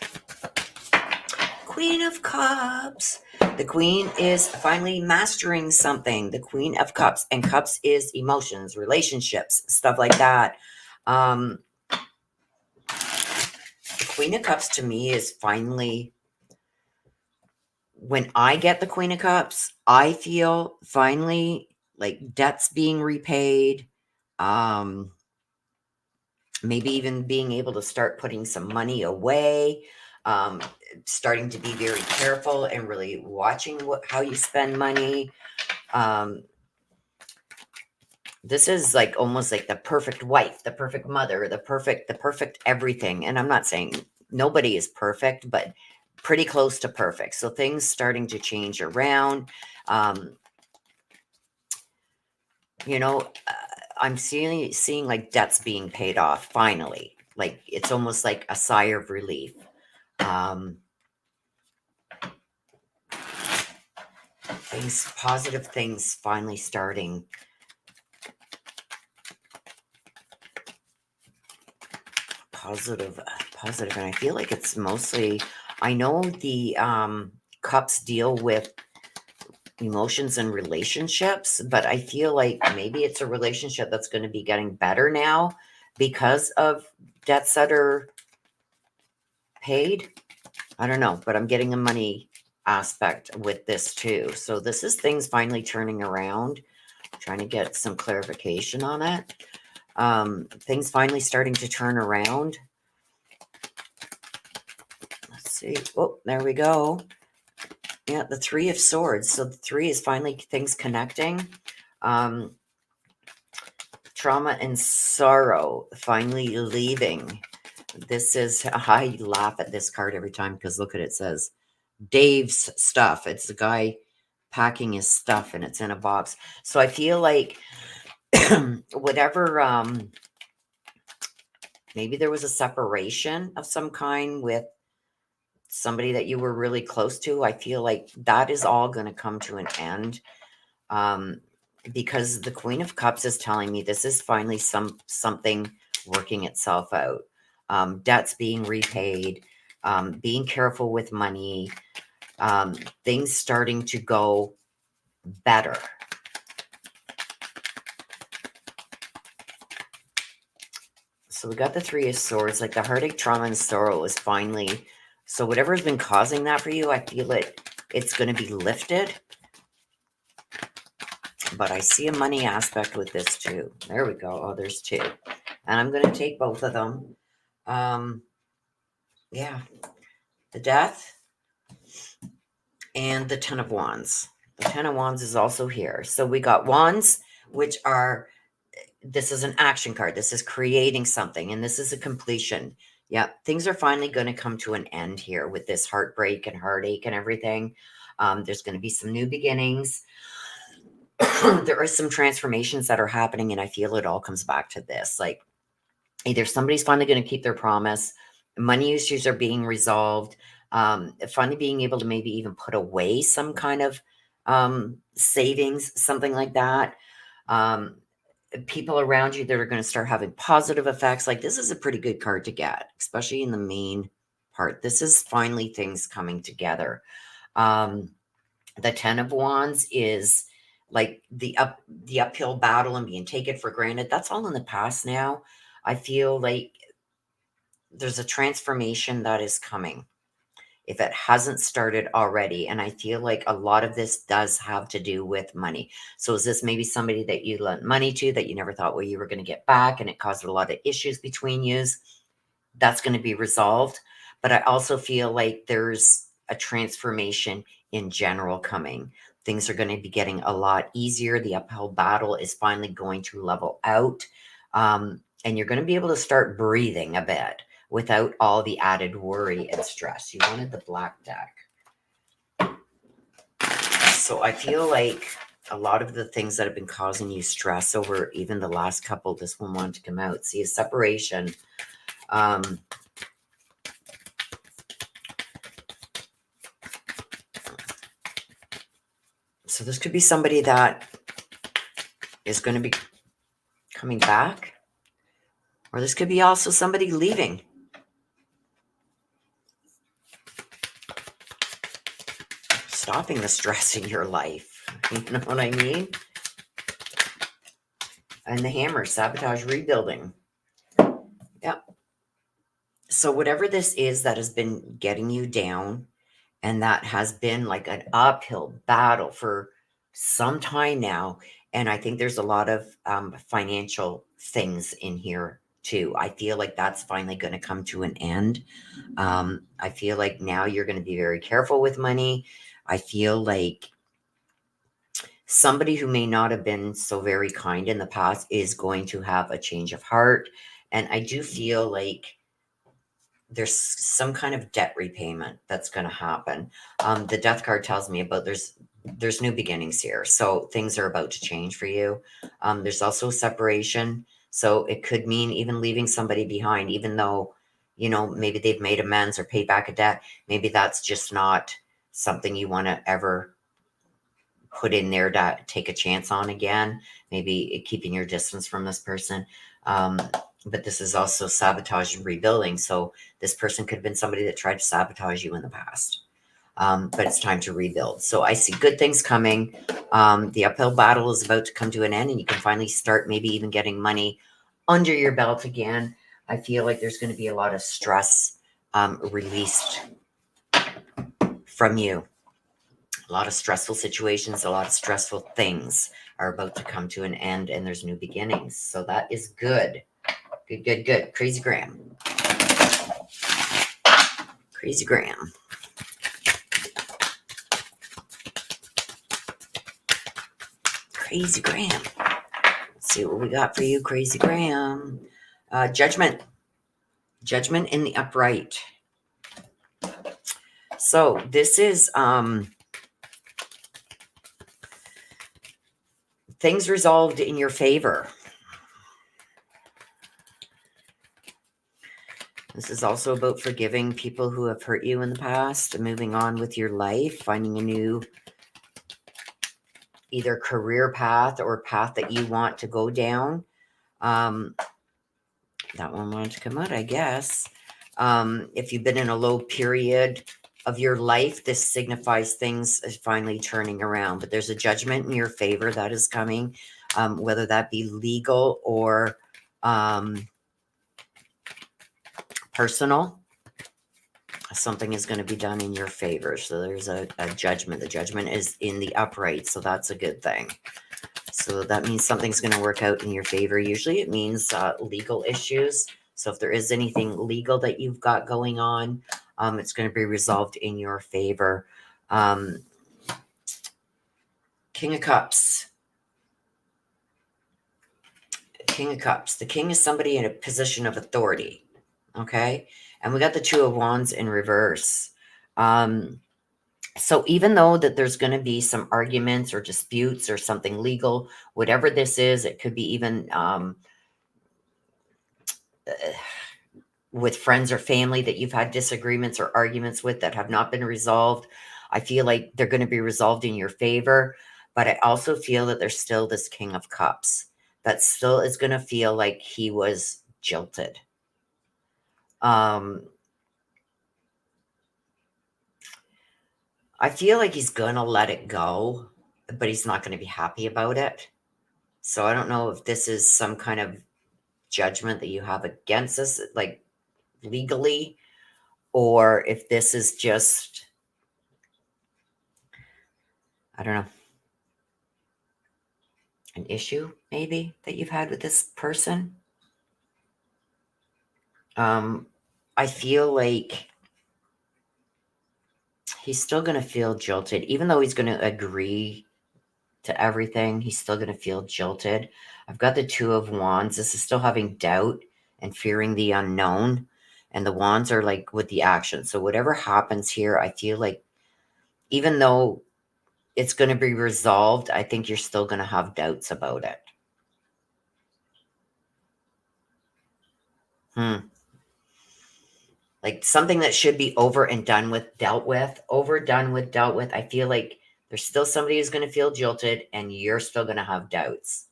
Queen of Cups. The Queen is finally mastering something. The Queen of Cups. And Cups is emotions, relationships, stuff like that. The Queen of Cups to me is finally, when I get the Queen of Cups, I feel finally like debts being repaid. Maybe even being able to start putting some money away. Starting to be very careful and really watching how you spend money. This is like almost like the perfect wife, the perfect mother, the perfect everything. And I'm not saying nobody is perfect, but pretty close to perfect. So things starting to change around. I'm seeing like debts being paid off finally. Like it's almost like a sigh of relief. Positive things finally starting. Positive. And I feel like it's mostly, I know the cups deal with emotions and relationships, but I feel like maybe it's a relationship that's going to be getting better now because of debts that are paid. I don't know, but I'm getting a money aspect with this too. So this is things finally turning around. Trying to get some clarification on it. Things finally starting to turn around. Let's see. Oh, there we go. Yeah, the Three of Swords. So the three is finally things connecting. Trauma and sorrow finally leaving. This is, I laugh at this card every time because look at it, says Dave's stuff. It's the guy packing his stuff and it's in a box. So I feel like whatever, maybe there was a separation of some kind with somebody that you were really close to. I feel like that is all going to come to an end. Because the Queen of Cups is telling me this is finally something working itself out. Debts being repaid, being careful with money, things starting to go better. So we got the Three of Swords, like the heartache, trauma, and sorrow is finally, so whatever has been causing that for you, I feel it's going to be lifted. But I see a money aspect with this too. There we go. Oh, there's two. And I'm going to take both of them. Yeah. The Death and the Ten of Wands. The Ten of Wands is also here. So we got Wands, which are, this is an action card. This is creating something. And this is a completion. Yeah. Things are finally going to come to an end here with this heartbreak and heartache and everything. There's going to be some new beginnings. There are some transformations that are happening, and I feel it all comes back to this. Like either somebody's finally going to keep their promise, money issues are being resolved, finally being able to maybe even put away some kind of savings, something like that. People around you that are going to start having positive effects. Like this is a pretty good card to get, especially in the main part. This is finally things coming together. The Ten of Wands is like the uphill battle and being taken for granted. That's all in the past now. I feel like there's a transformation that is coming if it hasn't started already. And I feel like a lot of this does have to do with money. So is this maybe somebody that you lent money to that you never thought well you were going to get back and it caused a lot of issues between yous? That's going to be resolved. But I also feel like there's a transformation in general coming. Things are going to be getting a lot easier. The uphill battle is finally going to level out. And you're going to be able to start breathing a bit without all the added worry and stress. You wanted the black deck. So I feel like a lot of the things that have been causing you stress over even the last couple, this one wanted to come out. See, a separation. So this could be somebody that is going to be coming back. Or this could be also somebody leaving. Stopping the stress in your life. You know what I mean? And the hammer, sabotage, rebuilding. Yep. So whatever this is that has been getting you down and that has been like an uphill battle for some time now. And I think there's a lot of financial things in here too. I feel like that's finally going to come to an end. I feel like now you're going to be very careful with money. I feel like somebody who may not have been so very kind in the past is going to have a change of heart. And I do feel like there's some kind of debt repayment that's going to happen. The death card tells me about there's new beginnings here. So things are about to change for you. There's also separation. So it could mean even leaving somebody behind, even though, you know, maybe they've made amends or paid back a debt. Maybe that's just not something you want to ever put in there to take a chance on again. Maybe keeping your distance from this person. But this is also sabotage and rebuilding. So this person could have been somebody that tried to sabotage you in the past. but it's time to rebuild. So I see good things coming. The uphill battle is about to come to an end, and you can finally start maybe even getting money under your belt again. I feel like there's going to be a lot of stress released from you. A lot of stressful situations, a lot of stressful things are about to come to an end, and there's new beginnings. So that is good. Good, good, good. Crazy Graham. Crazy Graham. Crazy Graham. Let's see what we got for you, Crazy Graham. Judgment. Judgment in the upright. So this is things resolved in your favor. This is also about forgiving people who have hurt you in the past, moving on with your life, finding a new either career path or path that you want to go down. That one wanted to come out, I guess. If you've been in a low period of your life, this signifies things finally turning around. But there's a judgment in your favor that is coming, whether that be legal or personal. Something is going to be done in your favor. So there's a judgment. The judgment is in the upright. So that's a good thing. So that means something's going to work out in your favor. Usually it means legal issues. So if there is anything legal that you've got going on, it's going to be resolved in your favor. King of Cups. King of Cups. The king is somebody in a position of authority. Okay. And we got the Two of Wands in reverse. So even though that there's going to be some arguments or disputes or something legal, whatever this is, it could be even with friends or family that you've had disagreements or arguments with that have not been resolved. I feel like they're going to be resolved in your favor, but I also feel that there's still this King of Cups that still is going to feel like he was jilted. I feel like he's going to let it go, but he's not going to be happy about it. So I don't know if this is some kind of judgment that you have against us, like legally, or if this is just, I don't know, an issue maybe that you've had with this person. I feel like he's still going to feel jilted, even though he's going to agree to everything. He's still going to feel jilted. I've got the Two of Wands. This is still having doubt and fearing the unknown. And the wands are like with the action. So whatever happens here, I feel like even though it's going to be resolved, I think you're still going to have doubts about it. Like something that should be over and done with, dealt with, over, done with, dealt with. I feel like there's still somebody who's going to feel jilted and you're still going to have doubts.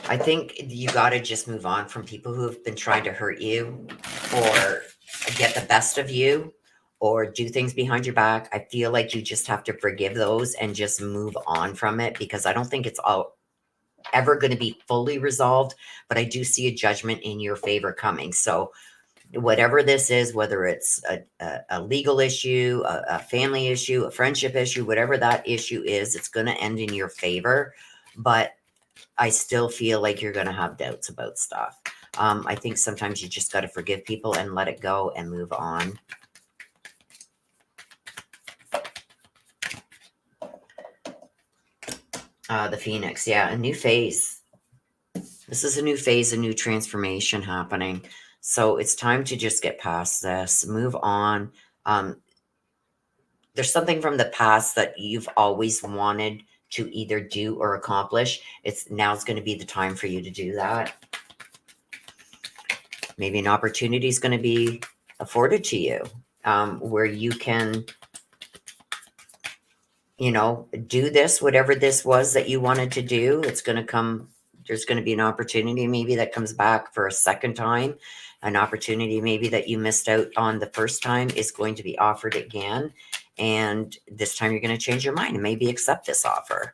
I think you got to just move on from people who have been trying to hurt you or get the best of you or do things behind your back. I feel like you just have to forgive those and just move on from it, because I don't think it's all ever going to be fully resolved, but I do see a judgment in your favor coming. So whatever this is, whether it's a legal issue, a family issue, a friendship issue, whatever that issue is, it's going to end in your favor. But I still feel like you're going to have doubts about stuff. I think sometimes you just got to forgive people and let it go and move on. The Phoenix. Yeah, a new phase. This is a new phase, a new transformation happening. So it's time to just get past this, move on. There's something from the past that you've always wanted to either do or accomplish. Now's going to be the time for you to do that. Maybe an opportunity is going to be afforded to you, where you can, do this, whatever this was that you wanted to do. It's going to come. There's going to be an opportunity maybe that comes back for a second time. An opportunity maybe that you missed out on the first time is going to be offered again. And this time you're going to change your mind and maybe accept this offer,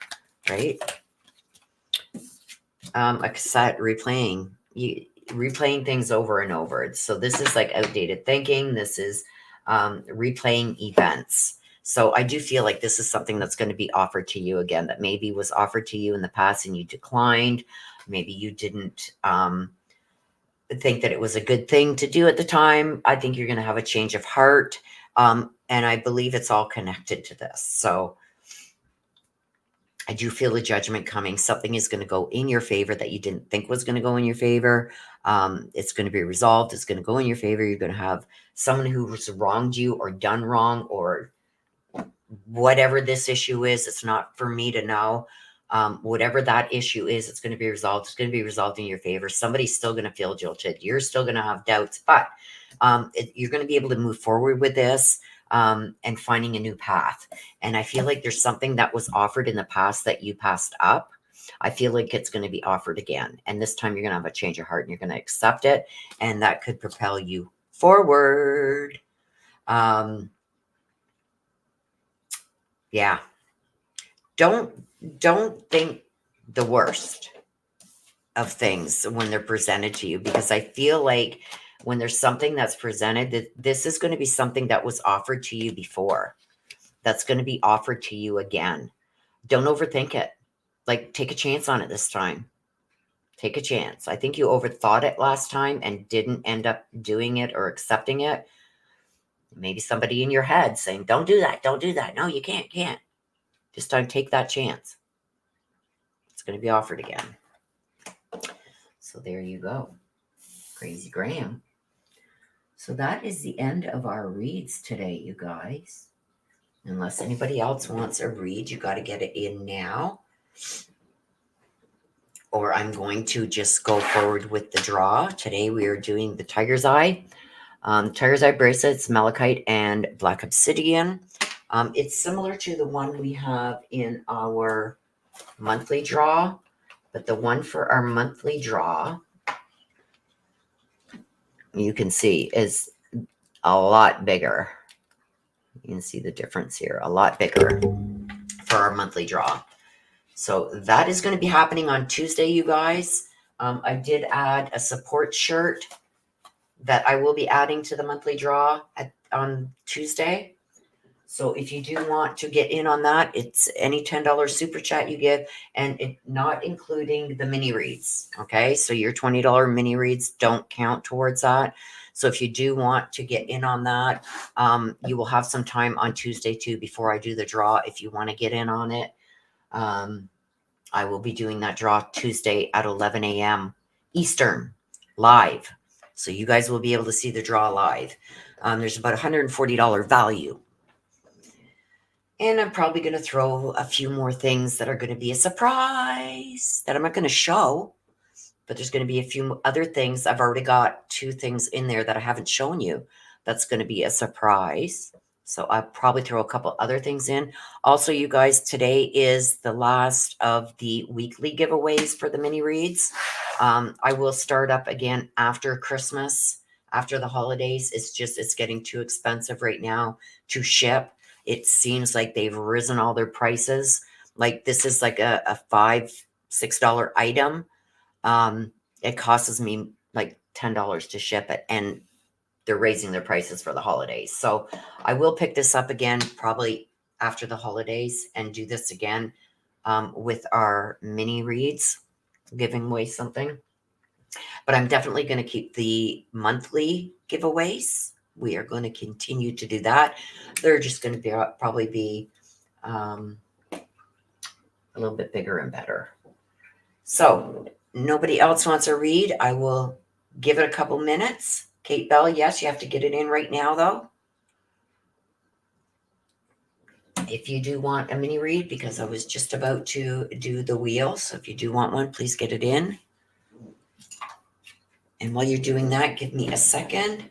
right? A cassette replaying. Replaying things over and over. So this is like outdated thinking. This is replaying events. So I do feel like this is something that's going to be offered to you again, that maybe was offered to you in the past and you declined. Maybe you didn't think that it was a good thing to do at the time. I think you're going to have a change of heart. And I believe it's all connected to this. So I do feel a judgment coming. Something is going to go in your favor that you didn't think was going to go in your favor. It's going to be resolved. It's going to go in your favor. You're going to have someone who's wronged you or done wrong or whatever this issue is. It's not for me to know. Whatever that issue is, it's going to be resolved. It's going to be resolved in your favor. Somebody's still going to feel jilted. You're still going to have doubts, but you're going to be able to move forward with this and finding a new path. And I feel like there's something that was offered in the past that you passed up. I feel like it's going to be offered again. And this time you're going to have a change of heart and you're going to accept it. And that could propel you forward. Yeah. Don't think the worst of things when they're presented to you, because I feel like when there's something that's presented, that this is going to be something that was offered to you before, that's going to be offered to you again. Don't overthink it. Like, take a chance on it this time. Take a chance. I think you overthought it last time and didn't end up doing it or accepting it. Maybe somebody in your head saying, don't do that. Don't do that. No, you can't. This time, take that chance. It's going to be offered again. So there you go. Crazy Graham. So that is the end of our reads today, you guys. Unless anybody else wants a read, you got to get it in now. Or I'm going to just go forward with the draw. Today we are doing the Tiger's Eye. Tiger's Eye bracelets, malachite, and black obsidian. It's similar to the one we have in our monthly draw. But the one for our monthly draw, you can see, is a lot bigger. You can see the difference here, a lot bigger for our monthly draw. So that is going to be happening on Tuesday, you guys. I did add a support shirt that I will be adding to the monthly draw on Tuesday. So if you do want to get in on that, it's any $10 super chat you give, and it not including the mini reads. Okay, so your $20 mini reads don't count towards that. So if you do want to get in on that, you will have some time on Tuesday too before I do the draw. If you want to get in on it, I will be doing that draw Tuesday at 11 a.m. Eastern live. So you guys will be able to see the draw live. There's about $140 value. And I'm probably going to throw a few more things that are going to be a surprise that I'm not going to show. But there's going to be a few other things. I've already got 2 things in there that I haven't shown you. That's going to be a surprise. So I'll probably throw a couple other things in. Also, you guys, today is the last of the weekly giveaways for the mini reads. I will start up again after Christmas, after the holidays. It's getting too expensive right now to ship. It seems like they've risen all their prices. Like this is like a $5, $6 item. It costs me like $10 to ship it, and they're raising their prices for the holidays. So I will pick this up again probably after the holidays and do this again with our mini reads, giving away something. But I'm definitely going to keep the monthly giveaways. We are going to continue to do that. They're just going to probably be a little bit bigger and better. So nobody else wants a read. I will give it a couple minutes. Kate Bell, yes, you have to get it in right now, though. If you do want a mini read, because I was just about to do the wheel. So if you do want one, please get it in. And while you're doing that, give me a second.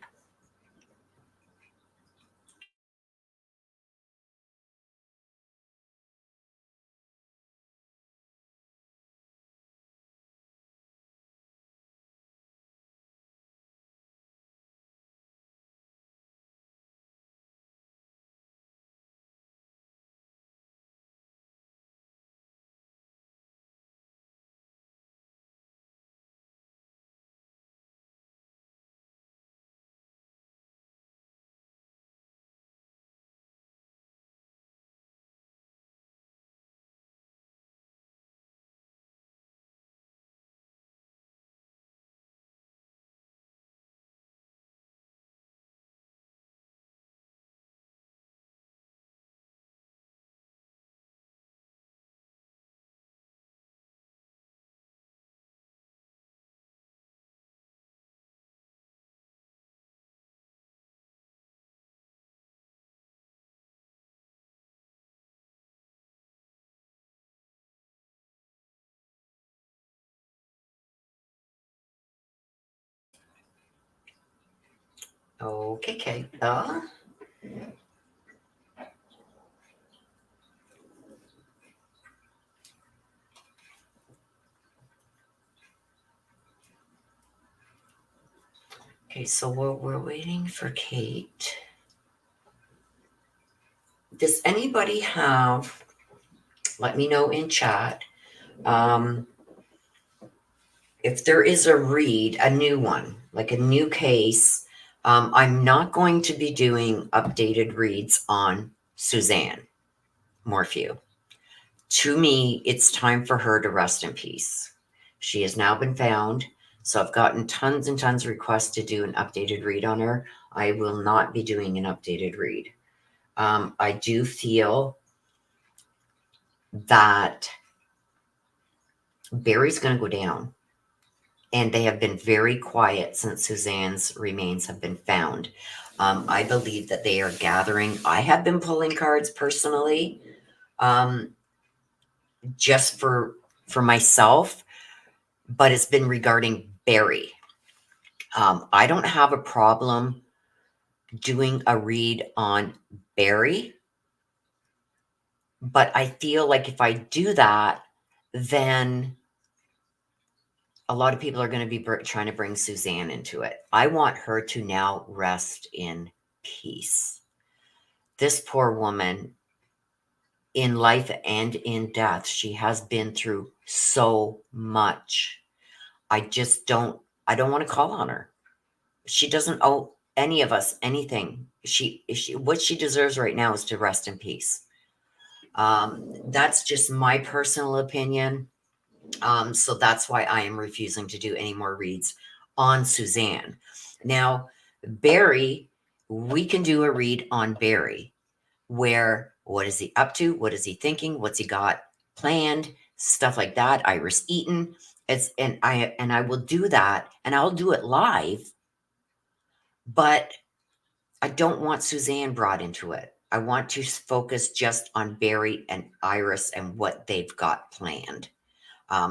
Okay, Kate. Okay, so we're waiting for Kate. Does anybody have, let me know in chat, if there is a read, a new one, like a new case. I'm not going to be doing updated reads on Suzanne Morphew. To me, it's time for her to rest in peace. She has now been found. So I've gotten tons and tons of requests to do an updated read on her. I will not be doing an updated read. I do feel that Barry's going to go down. And they have been very quiet since Suzanne's remains have been found. I believe that they are gathering. I have been pulling cards personally, um, just for myself, but it's been regarding Barry. I don't have a problem doing a read on Barry, but I feel like if I do that, then a lot of people are going to be trying to bring Suzanne into it. I want her to now rest in peace. This poor woman, in life and in death, she has been through so much. I don't want to call on her. She doesn't owe any of us anything. What she deserves right now is to rest in peace. That's just my personal opinion. So that's why I am refusing to do any more reads on Suzanne. Now, Barry, we can do a read on Barry, where what is he up to? What is he thinking? What's he got planned? Stuff like that. Iris Eaton. I will do that, and I'll do it live, but I don't want Suzanne brought into it. I want to focus just on Barry and Iris and what they've got planned.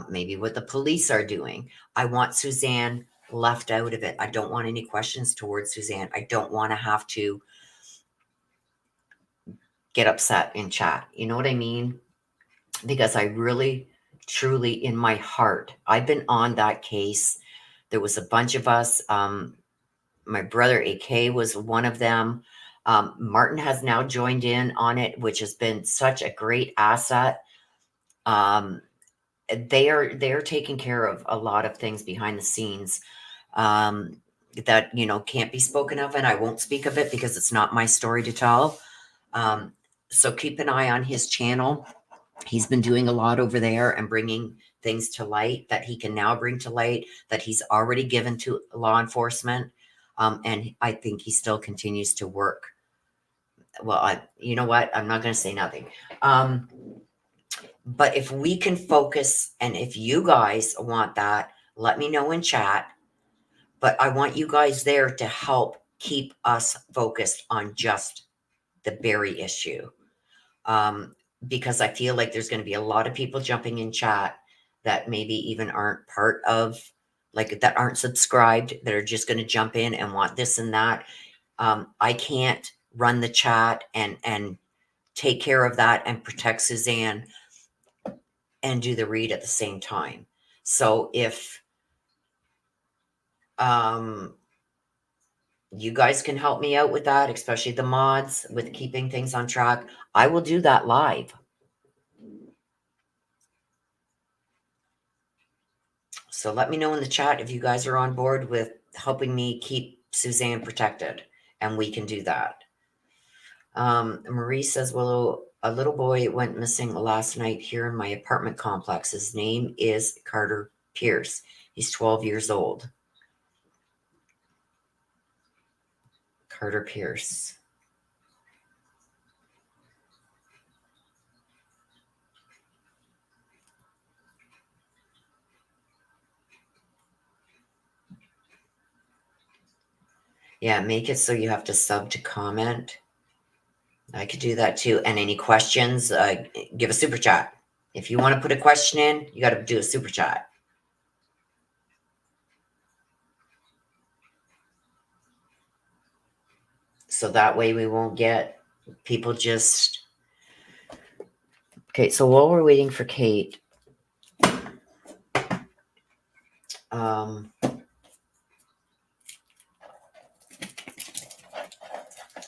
Maybe what the police are doing. I want Suzanne left out of it. I don't want any questions towards Suzanne. I don't want to have to get upset in chat. You know what I mean? Because I really, truly, in my heart, I've been on that case. There was a bunch of us. My brother AK was one of them. Martin has now joined in on it, which has been such a great asset. They are taking care of a lot of things behind the scenes, that can't be spoken of, and I won't speak of it because it's not my story to tell. So keep an eye on his channel. He's been doing a lot over there and bringing things to light that he can now bring to light that he's already given to law enforcement. And I think he still continues to work. Well, you know what? I'm not going to say nothing. But if we can focus, and if you guys want that, let me know in chat. But I want you guys there to help keep us focused on just the Barry issue. Because I feel like there's going to be a lot of people jumping in chat that maybe even aren't part of, like, that aren't subscribed, that are just going to jump in and want this and that. I can't run the chat and take care of that and protect Suzanne and do the read at the same time. So if you guys can help me out with that, especially the mods, with keeping things on track, I will do that live. So let me know in the chat if you guys are on board with helping me keep Suzanne protected, and we can do that. Marie says, well, a little boy went missing last night here in my apartment complex. His name is Carter Pierce. He's 12 years old. Carter Pierce. Yeah, make it so you have to sub to comment. I could do that too. And any questions, give a super chat. If you want to put a question in, you got to do a super chat. So that way we won't get people just... Okay, so while we're waiting for Kate,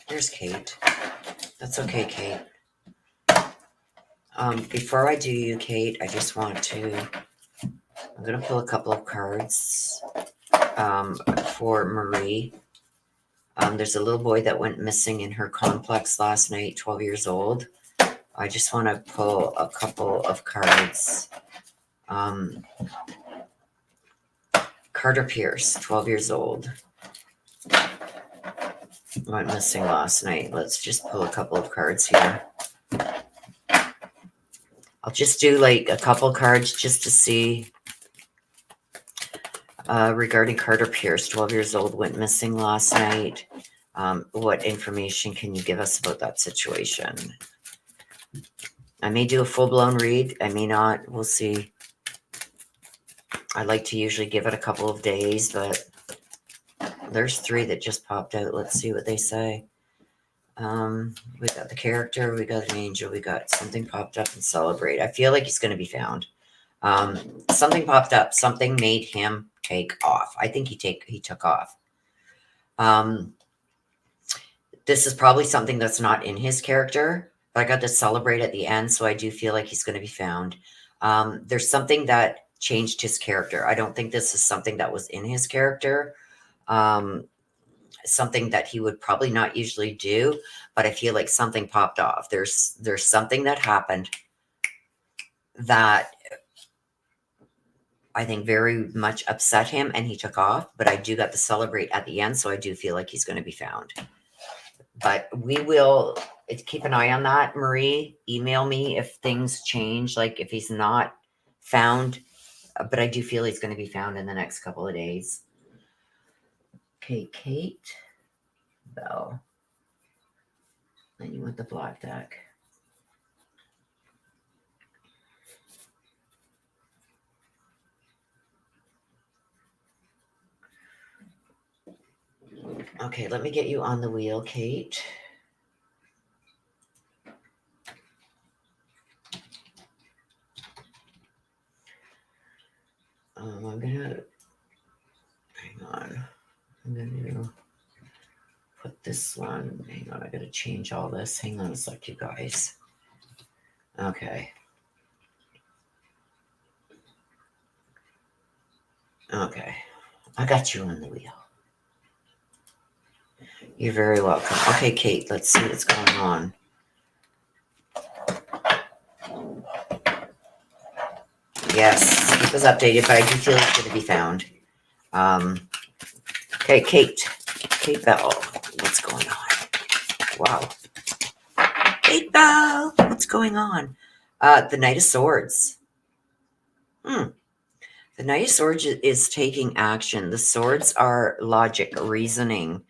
there's Kate. That's okay, Kate. Before I do you, Kate, I just want to... I'm going to pull a couple of cards for Marie. There's a little boy that went missing in her complex last night, 12 years old. I just want to pull a couple of cards. Carter Pierce, 12 years old. Went missing last night. Let's just pull a couple of cards here. I'll just do like a couple cards just to see. Regarding Carter Pierce, 12 years old, went missing last night. What information can you give us about that situation? I may do a full-blown read. I may not. We'll see. I like to usually give it a couple of days, but there's 3 that just popped out. Let's see what they say. We got the character. We got an angel. We got something popped up and celebrate. I feel like he's going to be found. Something popped up. Something made him take off. I think he took off. This is probably something that's not in his character, but I got to celebrate at the end, so I do feel like he's going to be found. There's something that changed his character. I don't think this is something that was in his character. Something that he would probably not usually do, but I feel like something popped off. There's something that happened that I think very much upset him and he took off, but I do got to celebrate at the end, so I do feel like he's going to be found. But we will keep an eye on that. Marie, email me if things change, like if he's not found, but I do feel he's going to be found in the next couple of days. Okay, Kate Bell. Then you want the black deck. Okay, let me get you on the wheel, Kate. I'm gonna... Hang on. I'm gonna put this one... Hang on, I gotta change all this. Hang on a sec, you guys. Okay. Okay. I got you on the wheel. You're very welcome. Okay, Kate, let's see what's going on. Yes, keep us updated, but I do feel it's going to be found. Okay, Kate Bell, what's going on? Wow. Kate Bell, what's going on? The Knight of Swords. The Knight of Swords is taking action. The swords are logic, reasoning.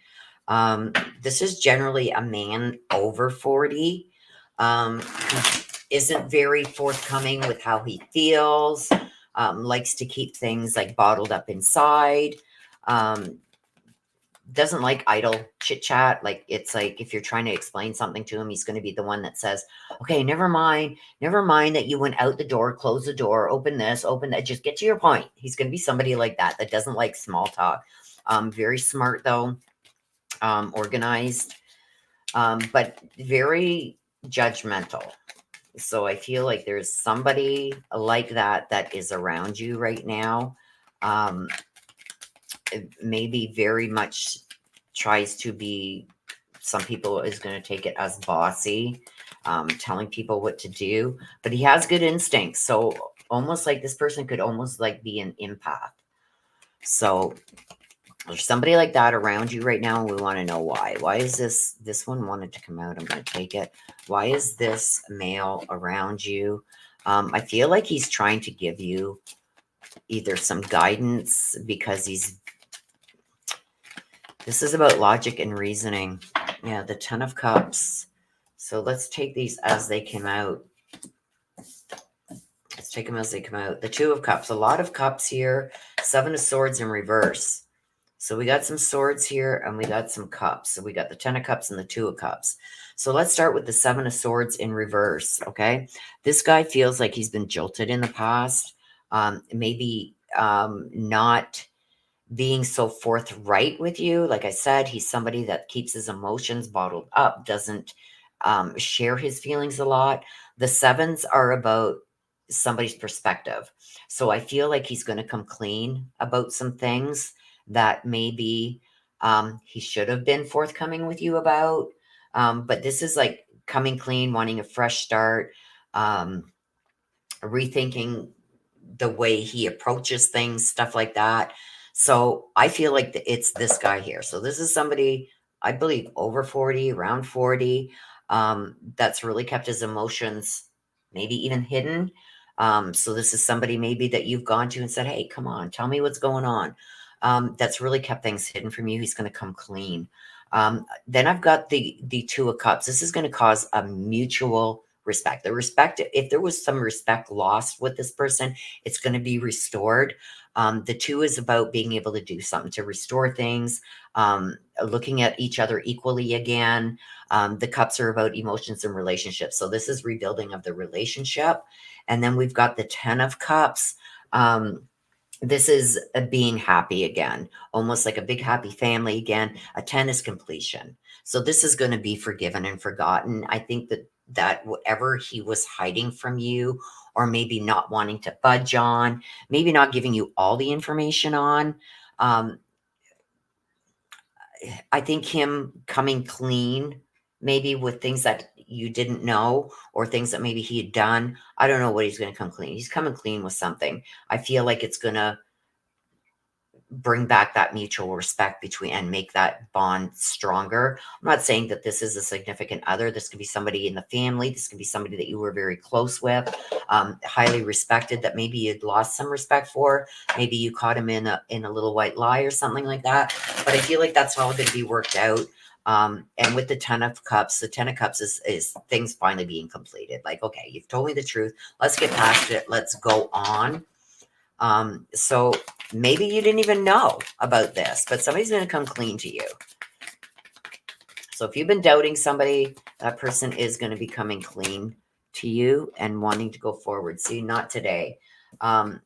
This is generally a man over 40. Who isn't very forthcoming with how he feels. Likes to keep things like bottled up inside. Doesn't like idle chit chat. Like it's like if you're trying to explain something to him, he's going to be the one that says, okay, never mind that you went out the door, close the door, open this, open that, just get to your point. He's going to be somebody like that doesn't like small talk. Very smart though, organized, but very judgmental. So I feel like there's somebody like that is around you right now. Maybe very much tries to be, some people is going to take it as bossy, telling people what to do, but he has good instincts. So almost like this person could almost like be an empath. So there's somebody like that around you right now, and we want to know why. Why is this one wanted to come out? I'm going to take it. Why is this male around you? I feel like he's trying to give you either some guidance because this is about logic and reasoning. Yeah, the Ten of Cups. So let's take these as they came out. Let's take them as they come out. The Two of Cups. A lot of cups here. Seven of Swords in reverse. So we got some swords here and we got some cups. So we got the 10 of cups and the 2 of cups. So let's start with the 7 of swords in reverse. Okay. This guy feels like he's been jilted in the past. Maybe not being so forthright with you. Like I said, he's somebody that keeps his emotions bottled up, doesn't share his feelings a lot. The sevens are about somebody's perspective. So I feel like he's going to come clean about some things that maybe he should have been forthcoming with you about. But this is like coming clean, wanting a fresh start, rethinking the way he approaches things, stuff like that. So I feel like it's this guy here. So this is somebody, I believe, over 40, around 40, that's really kept his emotions maybe even hidden. So this is somebody maybe that you've gone to and said, hey, come on, tell me what's going on. That's really kept things hidden from you. He's going to come clean. Then I've got the 2 of cups. This is going to cause a mutual respect. The respect, if there was some respect lost with this person, it's going to be restored. The 2 is about being able to do something to restore things, looking at each other equally again. The cups are about emotions and relationships. So this is rebuilding of the relationship. And then we've got the 10 of cups. This is being happy again, almost like a big happy family again. A 10 is completion. So this is going to be forgiven and forgotten. I think that whatever he was hiding from you, or maybe not wanting to budge on, maybe not giving you all the information on, I think him coming clean, maybe with things that you didn't know or things that maybe he had done. I don't know what he's going to come clean. He's coming clean with something. I feel like it's going to bring back that mutual respect between and make that bond stronger. I'm not saying that this is a significant other. This could be somebody in the family. This could be somebody that you were very close with, highly respected, that maybe you'd lost some respect for. Maybe you caught him in a little white lie or something like that. But I feel like that's all going to be worked out. And with the 10 of cups, the 10 of cups is things finally being completed. Like, okay, you've told me the truth. Let's get past it. Let's go on. So maybe you didn't even know about this, but somebody's going to come clean to you. So if you've been doubting somebody, that person is going to be coming clean to you and wanting to go forward. See, not today. I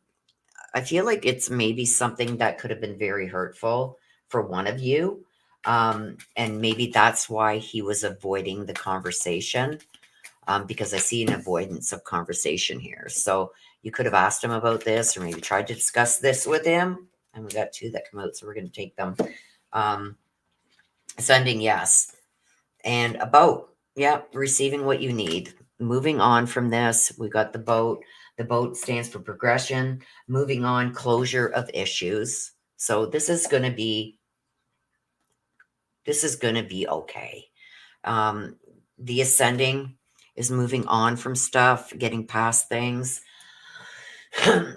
feel like it's maybe something that could have been very hurtful for one of you. And maybe that's why he was avoiding the conversation. Because I see an avoidance of conversation here. So you could have asked him about this or maybe tried to discuss this with him. And we got 2 that come out, so we're going to take them. Sending yes. And a boat. Yeah, receiving what you need. Moving on from this, we got the boat. The boat stands for progression. Moving on, closure of issues. So this is going to be okay. The ascending is moving on from stuff, getting past things.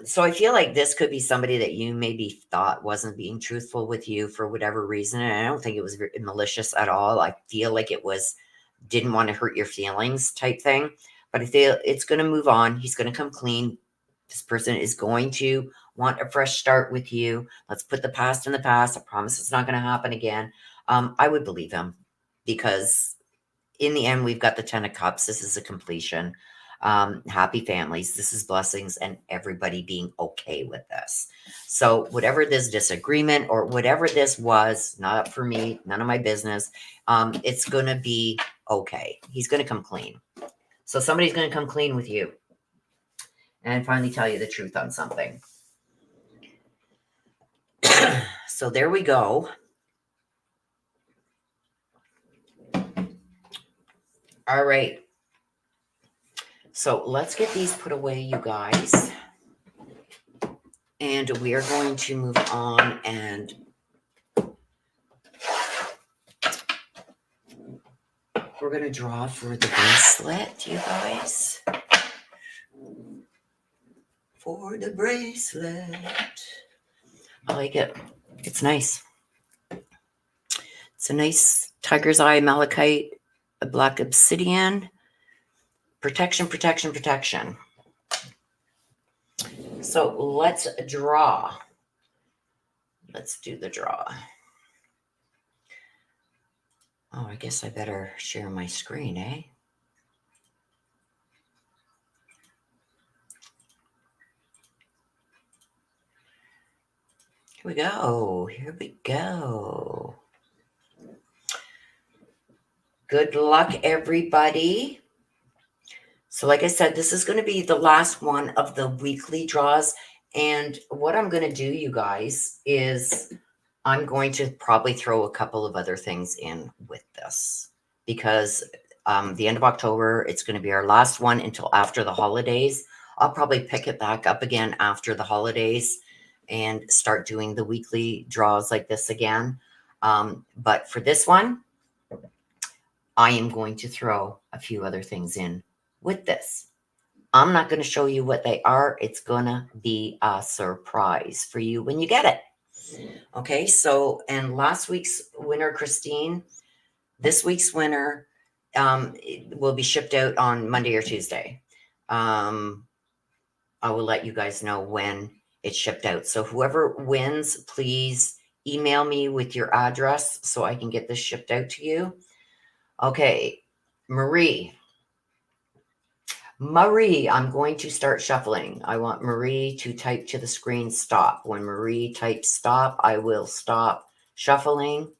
So I feel like this could be somebody that you maybe thought wasn't being truthful with you for whatever reason. And I don't think it was malicious at all. I feel like it was didn't want to hurt your feelings type thing. But I feel it's going to move on. He's going to come clean. This person is going to want a fresh start with you. Let's put the past in the past. I promise it's not going to happen again. I would believe him because in the end, we've got the 10 of cups. This is a completion. Happy families. This is blessings and everybody being okay with this. So whatever this disagreement or whatever this was, not up for me, none of my business. It's going to be okay. He's going to come clean. So somebody's going to come clean with you and finally tell you the truth on something. So there we go. All right. So let's get these put away, you guys. And we are going to move on and we're going to draw for the bracelet, you guys. For the bracelet. I like it. It's nice. It's a nice tiger's eye malachite, a black obsidian. Protection, protection, protection. So let's draw. Let's do the draw. Oh, I guess I better share my screen, eh? Here we go. Here we go. Good luck, everybody. So like I said, this is going to be the last one of the weekly draws. And what I'm going to do, you guys, is I'm going to probably throw a couple of other things in with this because the end of October, it's going to be our last one until after the holidays. I'll probably pick it back up again after the holidays and start doing the weekly draws like this again. But for this one, I am going to throw a few other things in with this. I'm not going to show you what they are. It's going to be a surprise for you when you get it. Okay, so, and last week's winner, Christine, this week's winner it will be shipped out on Monday or Tuesday. I will let you guys know when it's shipped out. So whoever wins, please email me with your address so I can get this shipped out to you. Okay, Marie, I'm going to start shuffling. I want Marie to type to the screen stop. When Marie types stop, I will stop shuffling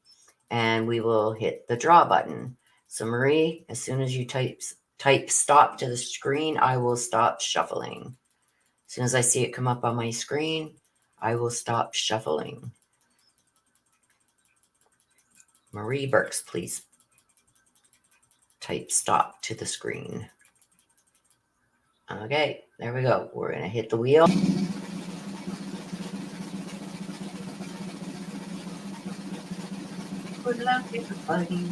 and we will hit the draw button. So Marie, as soon as you type stop to the screen, I will stop shuffling. As soon as I see it come up on my screen, I will stop shuffling. Marie Burks, please type stop to the screen. Okay, there we go. We're going to hit the wheel. Good luck, everybody.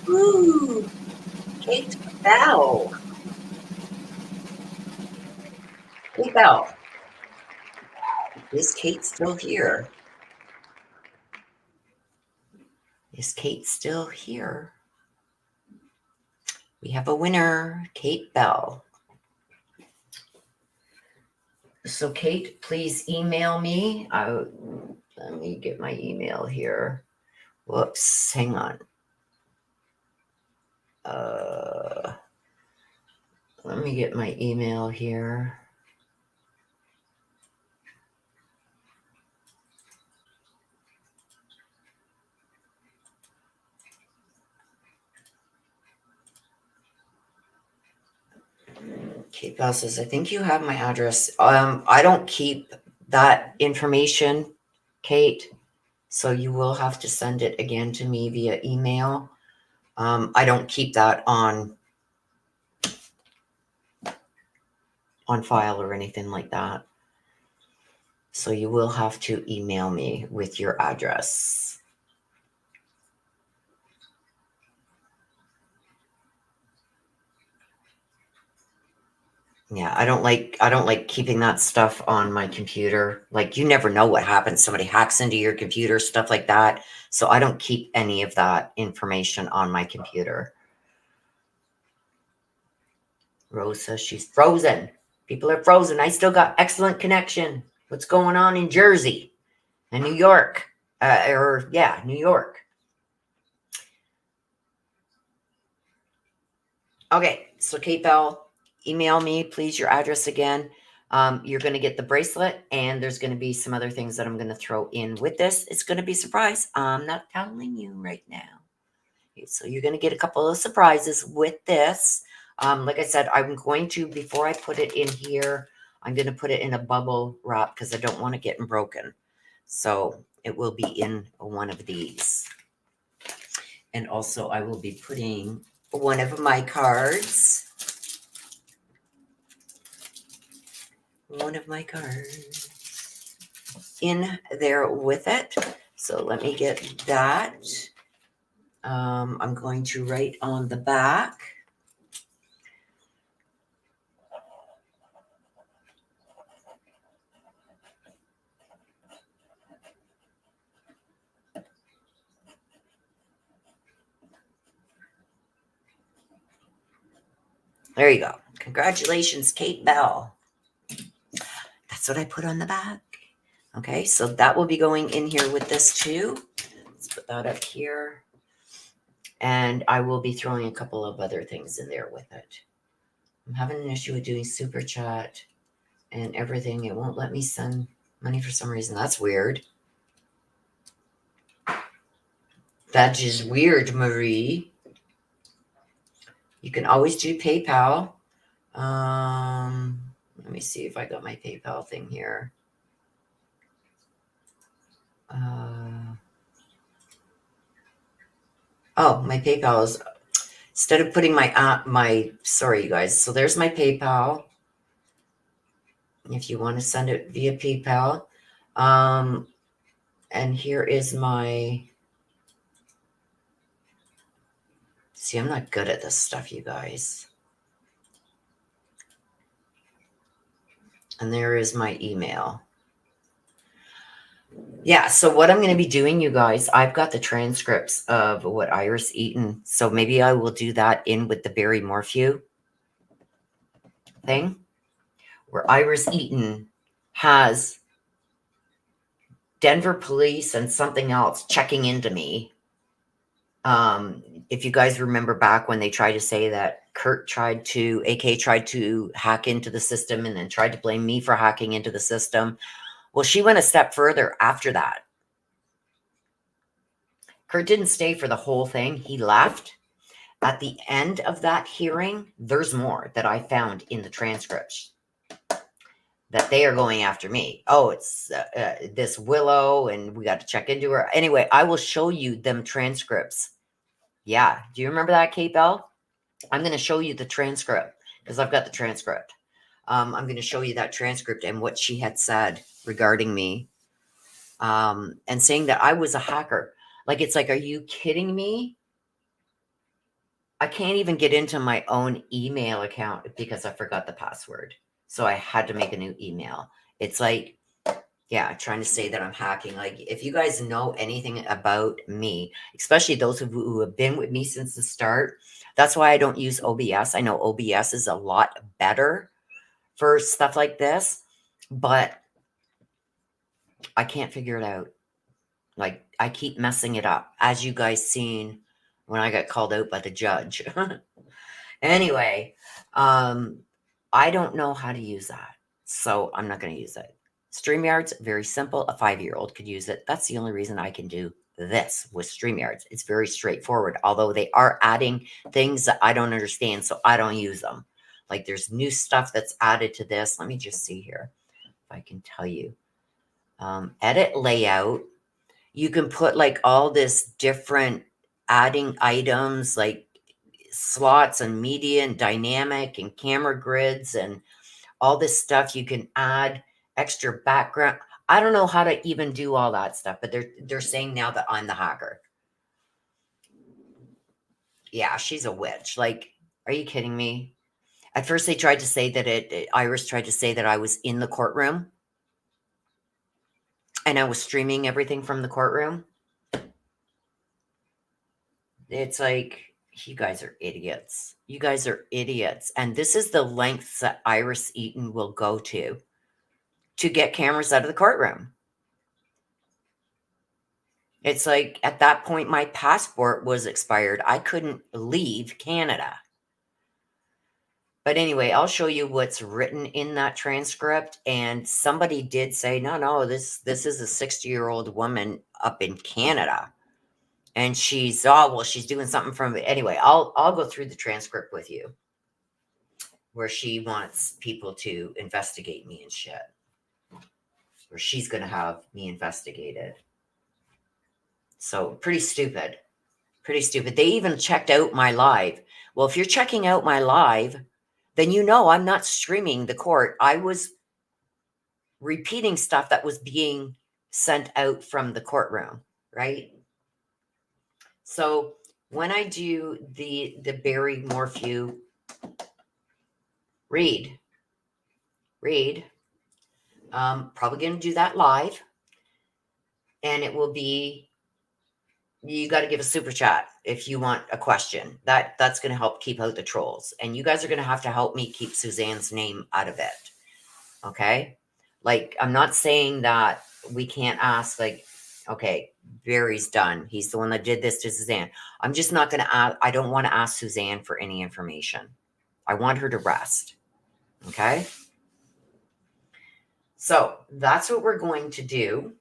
Woo! Kate Bell. Kate Bell. Is Kate still here? Is Kate still here? We have a winner, Kate Bell. So Kate, please email me. Let me get my email here. Whoops, hang on. Let me get my email here. Kate Bell says, I think you have my address. I don't keep that information, Kate. So you will have to send it again to me via email. I don't keep that on file or anything like that. So you will have to email me with your address. Yeah, I don't like keeping that stuff on my computer. Like you never know what happens. Somebody hacks into your computer, stuff like that. So I don't keep any of that information on my computer. Rose says she's frozen. People are frozen. I still got excellent connection. What's going on in Jersey and New York? New York. Okay, so Kate Bell, email me, please, your address again. You're going to get the bracelet, and there's going to be some other things that I'm going to throw in with this. It's going to be a surprise. I'm not telling you right now. So you're going to get a couple of surprises with this. Like I said, I'm going to, before I put it in here, I'm going to put it in a bubble wrap because I don't want it getting broken. So it will be in one of these. And also I will be putting one of my cards. One of my cards in there with it. So let me get that. I'm going to write on the back. There you go. Congratulations, Kate Bell. That's what I put on the back. Okay, so that will be going in here with this too. Let's put that up here. And I will be throwing a couple of other things in there with it. I'm having an issue with doing super chat and everything. It won't let me send money for some reason. That's weird. That is weird, Marie. You can always do PayPal. Let me see if I got my PayPal thing here. Oh, my PayPal is, instead of putting sorry, you guys. So there's my PayPal. If you want to send it via PayPal. And here is my, see, I'm not good at this stuff, you guys. And there is my email. Yeah, so what I'm going to be doing, you guys, I've got the transcripts of what Iris Eaton. So maybe I will do that in with the Barry Morphew thing, where Iris Eaton has Denver police and something else checking into me. If you guys remember back when they tried to say that AK tried to hack into the system and then tried to blame me for hacking into the system. Well, she went a step further after that. Kurt didn't stay for the whole thing. He left. At the end of that hearing, there's more that I found in the transcripts that they are going after me. Oh, it's this Willow, and we got to check into her. Anyway, I will show you them transcripts. Yeah. Do you remember that, Kate Bell? I'm going to show you the transcript because I've got the transcript. I'm going to show you that transcript and what she had said regarding me, and saying that I was a hacker. Like, it's like, are you kidding me? I can't even get into my own email account because I forgot the password. So I had to make a new email. It's like, yeah, trying to say that I'm hacking. Like, if you guys know anything about me, especially those who have been with me since the start, that's why I don't use OBS. I know OBS is a lot better for stuff like this, but I can't figure it out. Like, I keep messing it up, as you guys seen when I got called out by the judge. Anyway, I don't know how to use that, so I'm not going to use it. StreamYard's very simple. A 5-year-old could use it. That's the only reason I can do this with StreamYards. It's very straightforward, although they are adding things that I don't understand, so I don't use them. Like, there's new stuff that's added to this. Let me just see here if I can tell you. Edit layout. You can put like all this different adding items like slots and media and dynamic and camera grids and all this stuff. You can add extra background. I don't know how to even do all that stuff, but they're saying now that I'm the hacker. Yeah, she's a witch. Like, are you kidding me? At first they tried to say that Iris tried to say that I was in the courtroom and I was streaming everything from the courtroom. It's like, you guys are idiots. You guys are idiots. And this is the lengths that Iris Eaton will go to get cameras out of the courtroom. It's like, at that point, my passport was expired. I couldn't leave Canada. But anyway, I'll show you what's written in that transcript. And somebody did say, no, this is a 60-year-old woman up in Canada. And she's doing something from it. Anyway, I'll go through the transcript with you where she wants people to investigate me and shit. Or she's going to have me investigated. So pretty stupid. Pretty stupid. They even checked out my live. Well, if you're checking out my live, then you know I'm not streaming the court. I was repeating stuff that was being sent out from the courtroom, right? So when I do the Barry Morphew read, probably going to do that live. And it will be, you got to give a super chat if you want a question. That's going to help keep out the trolls. And you guys are going to have to help me keep Suzanne's name out of it. Okay? Like, I'm not saying that we can't ask, like, okay, Barry's done. He's the one that did this to Suzanne. I'm just not going to ask. I don't want to ask Suzanne for any information. I want her to rest. Okay. So that's what we're going to do.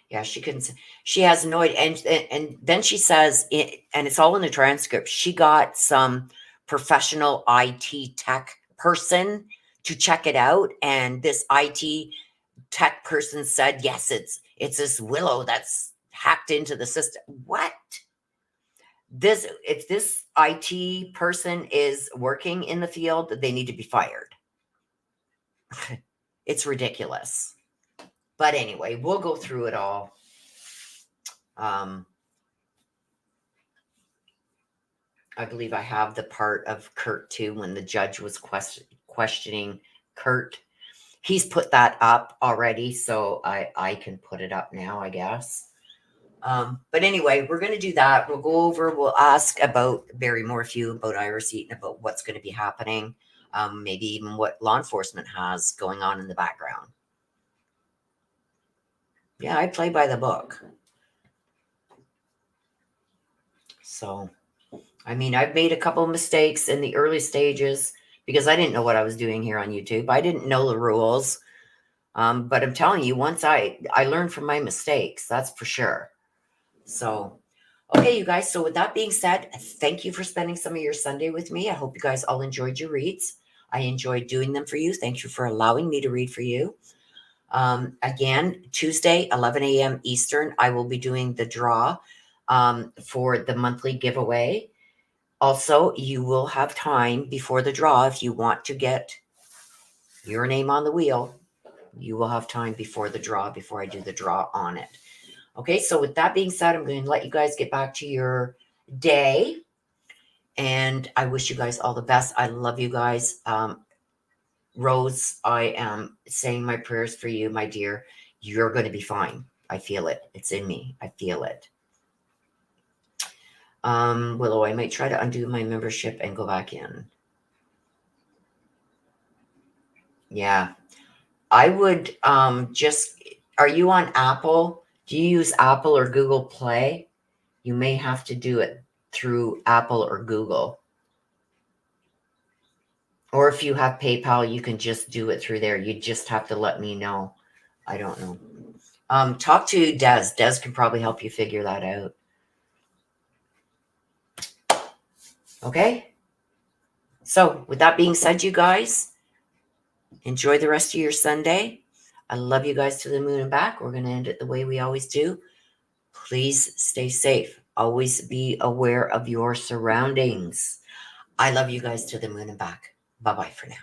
Yeah, she couldn't. She has no idea, and then she says, and it's all in the transcript. She got some professional IT tech person to check it out, and this IT tech person said, yes, it's this Willow that's hacked into the system. What? This if this IT person is working in the field, they need to be fired. It's ridiculous. But anyway, we'll go through it all. I believe I have the part of Kurt too, when the judge was questioning Kurt. He's put that up already, so I can put it up now, I guess. But anyway, we're going to do that. We'll go over, we'll ask about Barry Morphew, about Iris Eaton, about what's going to be happening, maybe even what law enforcement has going on in the background. Yeah, I play by the book. So, I mean, I've made a couple of mistakes in the early stages because I didn't know what I was doing here on YouTube. I didn't know the rules. But I'm telling you, once I learned from my mistakes, that's for sure. So, okay, you guys. So with that being said, thank you for spending some of your Sunday with me. I hope you guys all enjoyed your reads. I enjoyed doing them for you. Thank you for allowing me to read for you. Again, Tuesday, 11 a.m. Eastern, I will be doing the draw for the monthly giveaway. Also, you will have time before the draw if you want to get your name on the wheel. You will have time before the draw, before I do the draw on it. Okay, so with that being said, I'm going to let you guys get back to your day. And I wish you guys all the best. I love you guys. Rose, I am saying my prayers for you, my dear. You're going to be fine. I feel it. It's in me. I feel it. Willow, I might try to undo my membership and go back in. Yeah. I would just, are you on Apple? Do you use Apple or Google Play? You may have to do it through Apple or Google. Or if you have PayPal, you can just do it through there. You just have to let me know. I don't know. Talk to Des. Des can probably help you figure that out. Okay? So, with that being said, you guys, enjoy the rest of your Sunday. I love you guys to the moon and back. We're going to end it the way we always do. Please stay safe. Always be aware of your surroundings. I love you guys to the moon and back. Bye-bye for now.